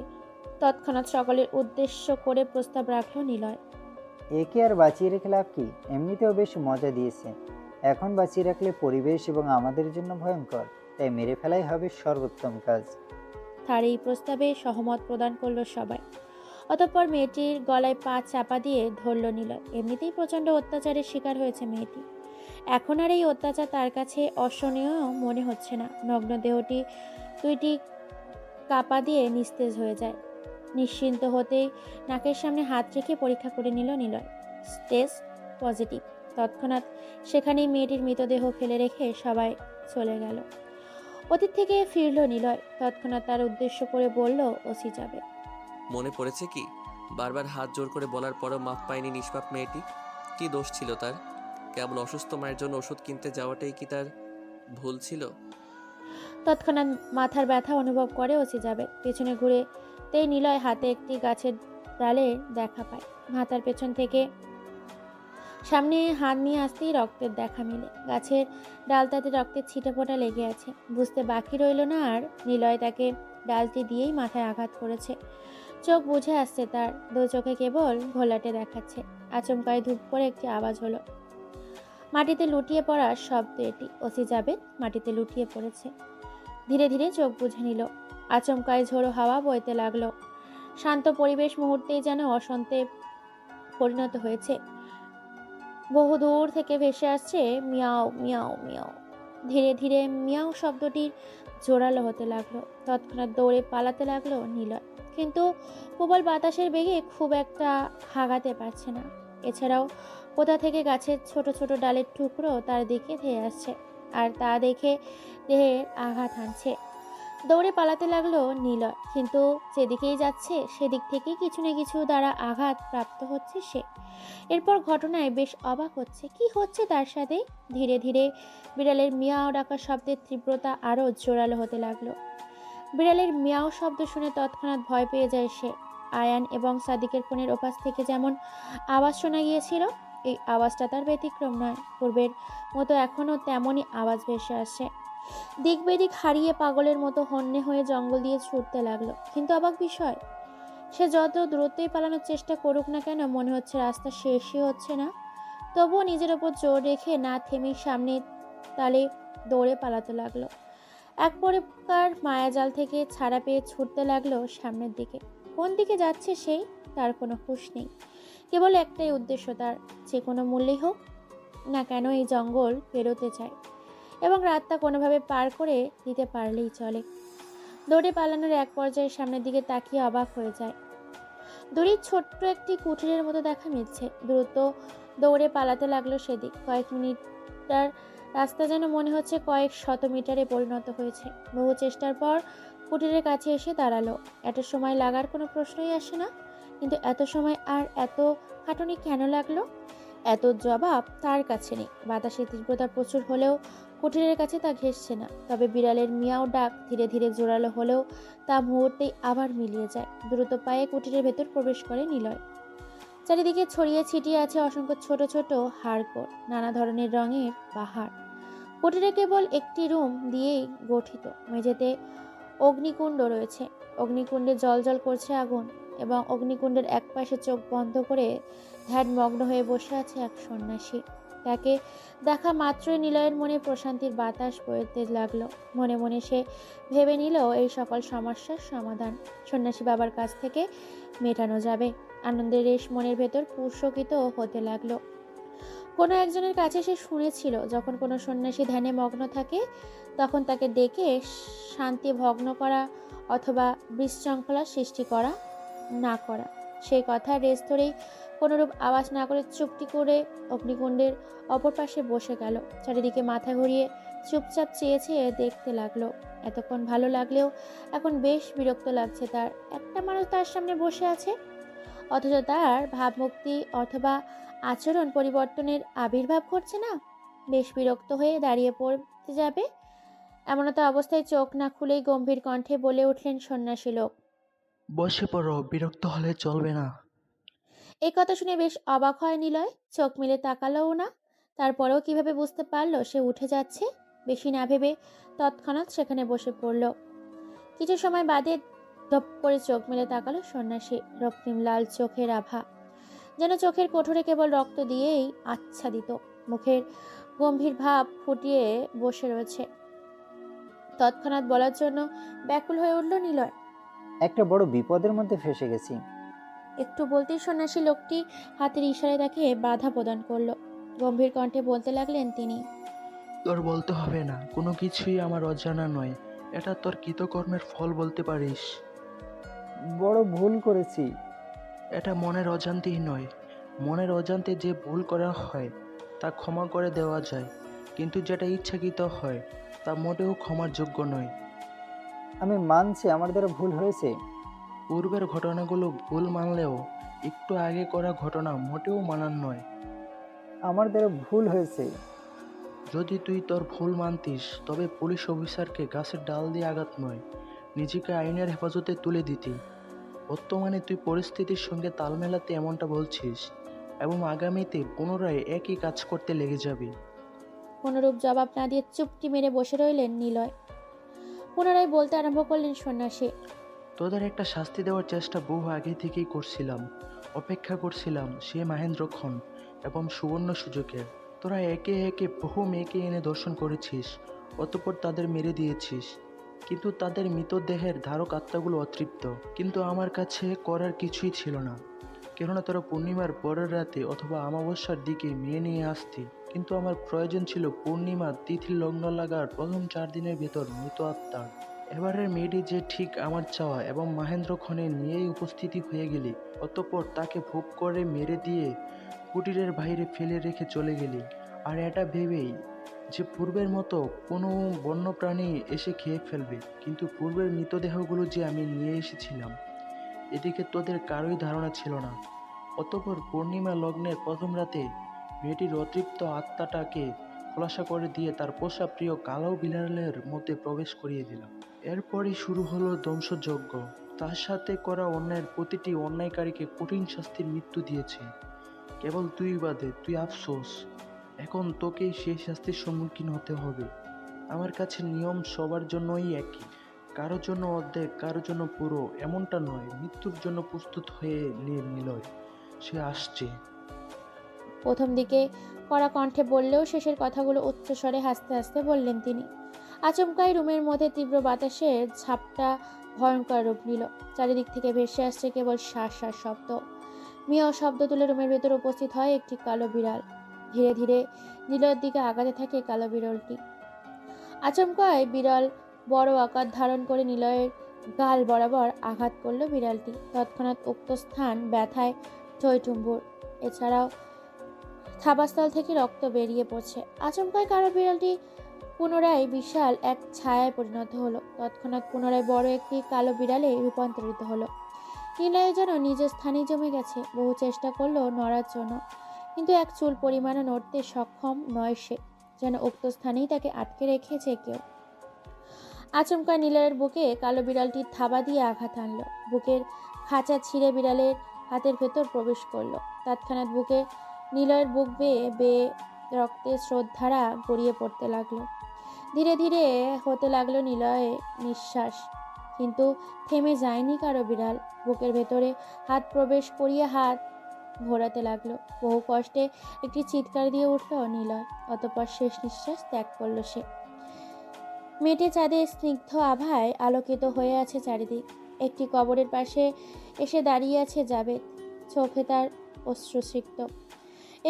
তৎক্ষণাৎ সকলের উদ্দেশ্য করে প্রস্তাব রাখল নিলয়। একে আর বাঁচিয়ে রেখে লাভ কি? এমনিতেও বেশ মজা দিয়েছে। এখন বাঁচিয়ে রাখলে পরিবেশ এবং আমাদের জন্য ভয়ঙ্কর, তাই মেরে ফেলাই হবে সর্বোত্তম কাজ। তার এই প্রস্তাবে সহমত প্রদান করলো সবাই। অতঃপর মেয়েটির গলায় পা চাপা দিয়ে ধরল নিলয়। এমনিতেই প্রচণ্ড অত্যাচারের শিকার হয়েছে মেয়েটি। এখন আর এই অত্যাচার তার কাছে অসহনীয় মনে হচ্ছে না। নগ্ন দেহটি 2টি কাপা দিয়ে নিস্তেজ হয়ে যায়। নিশ্চিন্ত হতেই নাকের সামনে হাত রেখে পরীক্ষা করে নিল নিলয়। Test positive. তৎক্ষণাৎ সেখানেই মেয়েটির মৃতদেহ ফেলে রেখে সবাই চলে গেল। অতীত থেকে ফিরল নিলয়। তৎক্ষণাৎ তার উদ্দেশ্য করে বলল, ওসি যাবে। মনে পড়েছে কি বারবার হাত জোর করে বলার পরও মাপ পায়নি নিষ্পাপ মেয়েটি? কি দোষ ছিল তার? কেবল অসুস্থ মায়ের জন্য ওষুধ কিনতে যাওয়াটাই কি তার ভুল ছিল? তৎক্ষণাৎ মাথার ব্যথা অনুভব করে ওসি যাবে। পেছনে ঘুরে তেই নিলয় হাতে একটি গাছের ডালে দেখা পায়। মাথার পেছন থেকে সামনে হাত নিয়ে আসতেই রক্তের দেখা মিলে। গাছের ডালটাতে রক্তের ছিটেফোঁটা লেগে আছে। বুঝতে বাকি রইল না আর নিলয় তাকে ডালটি দিয়েই মাথায় আঘাত করেছে। চোখ বুঝে আসছে তার, 2 চোখে কেবল ঘোলাটে দেখাচ্ছে। আচমকায় ধূপ করে একটি আওয়াজ হলো। মাটিতে লুটিয়ে পড়ার শব্দ এটি। ওসি যাবেদ মাটিতে লুটিয়ে পড়েছে। ধীরে ধীরে চোখ বুঝে নিল। আচমকায় ঝোড়ো হাওয়া বইতে লাগলো। শান্ত পরিবেশ মুহূর্তেই যেন অশান্তে পরিণত হয়েছে। বহু দূর থেকে ভেসে আসছে মিয়াও মিয়াও মিয়াও। ধীরে ধীরে মিয়াও শব্দটির জোরালো হতে লাগলো। তৎক্ষণাৎ দৌড়ে পালাতে লাগলো নিলয়, কিন্তু প্রবল বাতাসের বেগে খুব একটা হাগাতে পারছে না। এছাড়াও কোথা থেকে গাছের ছোট ছোট ডালের টুকরো তার দিকে ধেয়ে আসছে, আর তা দেখে দেহের আঘাত হানছে। দৌড়ে পালাতে লাগলো নিলয়, কিন্তু যেদিকেই যাচ্ছে সেদিক থেকেই কিছু না কিছু দ্বারা আঘাত প্রাপ্ত হচ্ছে সে। এরপর ঘটনায় বেশ অবাক হচ্ছে, কি হচ্ছে তার সাথে। ধীরে ধীরে বিড়ালের মিয়াও ডাকার শব্দের তীব্রতা আরও জোরালো হতে লাগলো। বিড়ালের মিয়াও শব্দ শুনে তৎক্ষণাৎ ভয় পেয়ে যায় সে। আয়ান এবং সাদিকের ফোনের ওপাশ থেকে যেমন আওয়াজ শোনা গিয়েছিল, এই আওয়াজটা তার ব্যতিক্রম নয়। পূর্বের মতো এখনও তেমনই আওয়াজ ভেসে আসছে। দিক বেদিক হারিয়ে পাগলের মতো হন্যে হয়ে জঙ্গল দিয়ে ছুটতে লাগলো। কিন্তু অবাক বিষয়, সে যত দ্রুতই পালানোর চেষ্টা করুক না কেন, মনে হচ্ছে রাস্তা শেষই হচ্ছে না। তবুও নিজের ওপর জোর রেখে না থেমে সামনে তালে দৌড়ে পালাতে লাগলো। এক প্রকার মায়াজাল থেকে ছাড়া পেয়ে ছুটতে লাগলো সামনের দিকে। কোন দিকে যাচ্ছে সেই তার কোনো হুঁশ নেই। কেবল একটাই উদ্দেশ্য তার, যে কোনো মূল্যেই হোক না কেন এই জঙ্গল পেরোতে চায় এবং রাতটা কোনোভাবে পার করে দিতে পারলেই চলে। দৌড়ে পালানোর এক পর্যায়ে সামনের দিকে তাকিয়ে অবাক হয়ে যায়। দূরের ছোট্ট একটি কুঠিরের মতো দেখা মিলছে। দ্রুত দৌড়ে পালাতে লাগলো সেদিক। কয়েক মিনিটার রাস্তা যেন মনে হচ্ছে কয়েক শত মিটারে পরিণত হয়েছে। বহু চেষ্টার পর কুটিরের কাছে এসে দাঁড়ালো। এত সময় লাগার কোনো প্রশ্নই আসে না, কিন্তু এত সময় আর এত খাটুনি কেন লাগলো, এত জবাব তার কাছে নেই। বাতাসের তীব্রতা প্রচুর হলেও কুটিরের কাছে তা ঘেঁষছে না। তবে বিড়ালের মিয়াও ডাক ধীরে ধীরে জোরালো হলেও তা মুহূর্তেই আবার মিলিয়ে যায়। দ্রুত পায়ে কুটিরের ভেতর প্রবেশ করে নিলয়। চারিদিকে ছড়িয়ে ছিটিয়ে আছে অসংখ্য ছোট ছোট হাড়গোড়, নানা ধরনের রঙের বাহার। কুটিরে কেবল একটি রুম দিয়েই গঠিত। মেঝেতে অগ্নিকুণ্ড রয়েছে, অগ্নিকুণ্ডে জল করছে আগুন, এবং অগ্নিকুণ্ডের এক পাশে চোখ বন্ধ করে ধ্যানমগ্ন হয়ে বসে আছে এক সন্ন্যাসী। তাকে দেখা মাত্রই নিলয়ের মনে প্রশান্তির বাতাস বইতে লাগলো। মনে মনে সে ভেবে নিল এই সকল সমস্যার সমাধান সন্ন্যাসী বাবার কাছ থেকে মেটানো যাবে। আনন্দের রেশ মনের ভেতর পুষ্পিত হতে লাগলো। কোনো একজনের কাছে সে শুনেছিল, যখন কোনো সন্ন্যাসী ধ্যানে মগ্ন থাকে তখন তাকে ডেকে শান্তি ভগ্ন করা অথবা বিশৃঙ্খলা সৃষ্টি করা না করা। সেই কথা রেস ধরেই কোনোরূপ আওয়াজ না করে চুপটি করে অগ্নিকুণ্ডের অপর পাশে বসে গেল। চারিদিকে মাথা ঘুরিয়ে চুপচাপ চেয়ে চেয়ে দেখতে লাগলো। এতক্ষণ ভালো লাগলেও এখন বেশ বিরক্ত লাগছে তার। একটা মানুষ তার সামনে বসে আছে, অথচ তার ভাবমুক্তি অথবা আচরণ পরিবর্তনের আবির্ভাব ঘটছে না। বেশ বিরক্ত হয়ে দাঁড়িয়ে পড়তে যাবে এমনটা অবস্থায় চোখ না খুলেই গম্ভীর কণ্ঠে বলে উঠলেন সন্ন্যাসী লোক, বসে পড়ো, বিরক্ত হলে চলবে না। এই কথা শুনে বেশ অবাক হয় নিলয়। চোখ মেলে তাকালোও না। তারপরেও কিভাবে বুঝতে পারলো সে উঠে যাচ্ছে? বেশি না ভেবে তৎক্ষণাৎ সেখানে বসে পড়ল। কিছু সময় বাদে ধপ করে চোখ মেলে তাকালো সন্ন্যাসী। রক্তিম লাল চোখের আভা, যেন চোখের কোঠরে কেবল রক্ত দিয়েই আচ্ছাদিত। মুখের গম্ভীর ভাব ফুটিয়ে বসে রয়েছে। তৎক্ষণাৎ বলার জন্য ব্যাকুল হয়ে উঠল নিলয়। একটা বড় বিপদের মধ্যে ফেসে গেছি। একটু বলতেই সন্ন্যাসী লোকটি হাতের ইশারায় তাকে বাধা প্রদান করলো। গম্ভীর কণ্ঠে বলতে লাগলেন তিনি, তোর বলতে হবে না, কোনো কিছুই আমার অজানা নয়। এটা তোর কৃতকর্মের ফল বলতে পারিস। বড় ভুল করেছি। এটা মনের অজান্তেই নয়। মনের অজান্তে যে ভুল করা হয় তা ক্ষমা করে দেওয়া যায়, কিন্তু যেটা ইচ্ছাকৃত হয় তা মোটেও ক্ষমার যোগ্য নয়। আমি মানছি আমার দ্বারা ভুল হয়েছে। পূর্বের ঘটনাগুলো ভুল মানলেও একটু আগে করা ঘটনা মোটেও মানার নয়। আমার দ্বারা ভুল হয়েছে। যদি তুই তোর ভুল মানতিস তবে পুলিশ অফিসারকে গাছের ডাল দিয়ে আঘাত নয়, নিজেকে আইনের হেফাজতে তুলে দিতি। বর্তমানে তুই পরিস্থিতির সঙ্গে তাল মেলাতে এমনটা বলছিস, এবং আগামীতে পুনরায় একই কাজ করতে লেগে যাবি। কোনরূপ জবাব না দিয়ে চুপটি মেরে বসে রইলেন নিলয়। পুনরায় বলতে আরম্ভ করলেন সন্ন্যাসী, তোদের একটা শাস্তি দেওয়ার চেষ্টা বহু আগে থেকেই করছিলাম। অপেক্ষা করছিলাম সে মহেন্দ্রক্ষণ এবং সুবর্ণ সুযোগের। তোরা একে একে বহু মেয়েকে এনে দর্শন করেছিস, অতঃপর তাদের মেরে দিয়েছিস, কিন্তু তাদের মৃতদেহের ধারক আত্মাগুলো অতৃপ্ত। কিন্তু আমার কাছে করার কিছুই ছিল না, কেননা তোরা পূর্ণিমার পরের রাতে অথবা অমাবস্যার দিকে মেয়ে নিয়ে আসতি, কিন্তু আমার প্রয়োজন ছিল পূর্ণিমা তিথির লগ্ন লাগার প্রথম 4 দিনের ভেতর মৃত আত্মার। এবারের মেয়েটি যে ঠিক আমার চাওয়া এবং মহেন্দ্রক্ষণে নিয়েই উপস্থিতি হয়ে গেলি, অতঃপর তাকে ভোগ করে মেরে দিয়ে কুটিরের বাইরে ফেলে রেখে চলে গেলি। আর এটা ভেবেই যে পূর্বের মতো কোনো বন্যপ্রাণী এসে খেয়ে ফেলবে, কিন্তু পূর্বের মৃতদেহগুলো যে আমি নিয়ে এসেছিলাম এদিকে তোদের কারোই ধারণা ছিল না। অতঃপর পূর্ণিমা লগ্নের প্রথম রাতে মেয়েটির অতৃপ্ত আত্মাটাকে খোলাসা করে দিয়ে তার পোষা প্রিয় কালো বিড়ালের মধ্যে প্রবেশ করিয়ে দিলাম। এরপরই শুরু হলো ধ্বংসযজ্ঞ। তার সাথে করা অন্যায়ের প্রতিটি অন্যায়কারীকে কঠিন শাস্তির মৃত্যু দিয়েছে। কেবল তুই বাদে, তুই আফসোস। এখন তোকেই সেই শাস্তির সম্মুখীন হতে হবে। আমার কাছে নিয়ম সবার জন্যই একই, কারোর জন্য অর্ধেক, কারোর জন্য পুরো, এমনটা নয়। মৃত্যুর জন্য প্রস্তুত হয়ে নিলয়, সে আসছে। প্রথম দিকে কড়া কণ্ঠে বললেও শেষের কথাগুলো উচ্চস্বরে হাসতে হাসতে বললেন তিনি। আচমকাই রুমের মধ্যে তীব্র বাতাসের ঝাপটা ভয়ঙ্কর রূপ নিল। চারিদিক থেকে ভেসে আসছে কেবল শ্বাস শ্বাস শব্দ। মিয়াও শব্দ তুলে রুমের ভেতর উপস্থিত হয় একটি কালো বিড়াল। ধীরে ধীরে নিলয়ের দিকে আগাতে থাকে কালো বিড়ালটি। আচমকায় বিড়াল বড় আকার ধারণ করে নিলয়ের গাল বরাবর আঘাত করলো বিড়ালটি। তৎক্ষণাৎ উক্ত স্থান ব্যথায় টইটুম্বুর। এছাড়াও থাবাস্থল থেকে রক্ত বেরিয়ে পড়ছে। আচমকায় কালো বিড়ালটি পুনরায় বিশাল এক ছায়ায় পরিণত হলো। তৎক্ষণাৎ পুনরায় বড় একটি কালো বিড়ালে রূপান্তরিত হলো। নিলয় যেন নিজের স্থানেই জমে গেছে। বহু চেষ্টা করলো নড়ার জন্য, কিন্তু এক চুল পরিমাণও নড়তে সক্ষম নয় সে। যেন উক্ত স্থানেই তাকে আটকে রেখেছে কেউ। আচমকা নিলয়ের বুকে কালো বিড়ালটি থাবা দিয়ে আঘাত আনলো। বুকের খাঁচা ছিঁড়ে বিড়ালের হাতের ভেতর প্রবেশ করলো। তৎক্ষণাৎ বুকে নিলয়ের বুক বেয়ে বেয়ে রক্তের স্রোতধারা গড়িয়ে পড়তে লাগলো। ধীরে ধীরে হতে লাগলো নিলয়ে নিঃশ্বাস, কিন্তু থেমে যায়নি কারো বিড়াল। বুকের ভেতরে হাত প্রবেশ করিয়ে হাত ঘোরাতে লাগলো। বহু কষ্টে একটি চিৎকার দিয়ে উঠল নিলয়। অতঃপর শেষ নিঃশ্বাস ত্যাগ করলো সে। মেটে চাঁদের স্নিগ্ধ আভায় আলোকিত হয়ে আছে চারিদিক। একটি কবরের পাশে এসে দাঁড়িয়ে আছে জাবেদ, চোখে তার অশ্রুসিক্ত।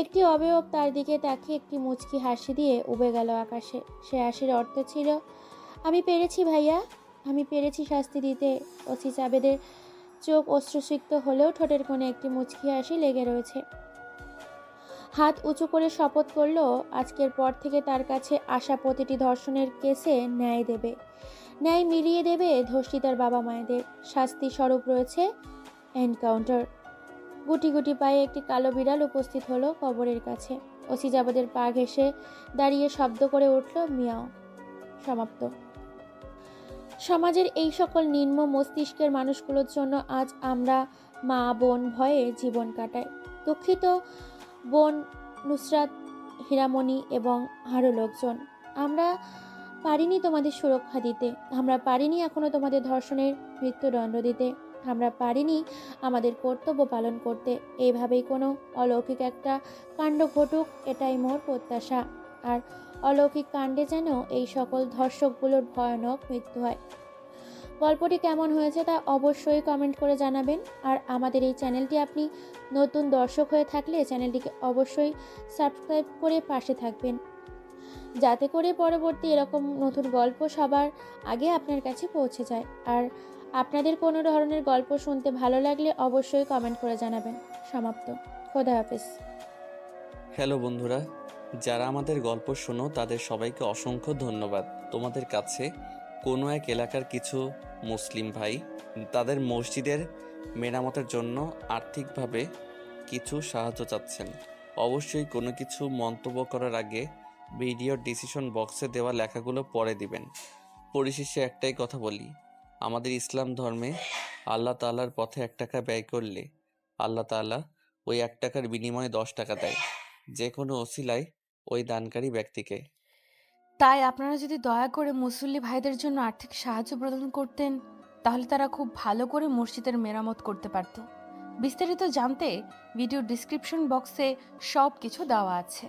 একটি অবয়ব তার দিকে তাকিয়ে একটি মুচকি হাসি দিয়ে উবে গেল আকাশে। সে হাসির অর্থ ছিল, আমি পেরেছি ভাইয়া, আমি পেরেছি শাস্তি দিতে। ওসি জাবেদের চোখ অশ্রুসিক্ত হলেও ঠোঁটের কোণে একটি মুচকি হাসি লেগে রয়েছে। হাত উঁচু করে শপথ করলো আজকের পর থেকে তার কাছে আসা প্রতিটি ধর্ষণের কেসে ন্যায় দেবে, ন্যায় মিলিয়ে দেবে ধর্ষিতার বাবা মায়েদের। শাস্তি স্বরূপ রয়েছে এনকাউন্টার। গুটি গুটি পায়ে একটি কালো বিড়াল উপস্থিত হলো কবরের কাছে। ওসি জাবেদের পা ঘেঁষে দাঁড়িয়ে শব্দ করে উঠল, মিয়াও। সমাপ্ত। সমাজের এই সকল নিম্ন মস্তিষ্কের মানুষগুলোর জন্য আজ আমরা মা বোন ভয়ে জীবন কাটাই। দুঃখিত বোন নুসরাত, হীরামণি এবং আরও লোকজন। আমরা পারিনি তোমাদের সুরক্ষা দিতে, আমরা পারিনি এখনো তোমাদের ধর্ষণের মৃত্যুদণ্ড দিতে, আমরা পারিনি আমাদের কর্তব্য পালন করতে। এইভাবেই কোনো অলৌকিক একটা কাণ্ড ঘটুক, এটাই মোর প্রত্যাশা। আর অলৌকিক কাণ্ডে যেন এই সকল ধর্ষকগুলোর ভয়ানক মৃত্যু হয়। গল্পটি কেমন হয়েছে তা অবশ্যই কমেন্ট করে জানাবেন। আর আমাদের এই চ্যানেলটি আপনি নতুন দর্শক হয়ে থাকলে চ্যানেলটিকে অবশ্যই সাবস্ক্রাইব করে পাশে থাকবেন, যাতে করে পরবর্তী এরকম নতুন গল্প সবার আগে আপনার কাছে পৌঁছে যায়। আর আপনাদের কোনো ধরনের গল্প শুনতে ভালো লাগলে অবশ্যই কমেন্ট করে জানাবেন। সমাপ্ত। খোদা হাফেজ। হ্যালো বন্ধুরা, যারা আমাদের গল্প শোনো তাদের সবাইকে অসংখ্য ধন্যবাদ। তোমাদের কাছে কোনো এক এলাকার কিছু মুসলিম ভাই তাদের মসজিদের মেরামতের জন্য আর্থিকভাবে কিছু সাহায্য চাচ্ছেন। অবশ্যই কোনো কিছু মন্তব্য করার আগে ভিডিওর ডিসক্রিপশন বক্সে দেওয়া লেখাগুলো পড়ে দিবেন। পরিশেষে একটাই কথা বলি, আমাদের ইসলাম ধর্মে আল্লাহ তাআলার পথে 1 টাকা ব্যয় করলে আল্লাহ তাআলা ওই 1 টাকার বিনিময়ে 10 টাকা দেয়, যে কোনো ওসিলায় ওই দানকারী ব্যক্তিকে। তাই আপনারা যদি দয়া করে মুসল্লি ভাইদের জন্য আর্থিক সাহায্য প্রদান করতেন, তাহলে তারা খুব ভালো করে মসজিদের মেরামত করতে পারত। বিস্তারিত জানতে ভিডিও ডিসক্রিপশন বক্সে সব কিছু দেওয়া আছে।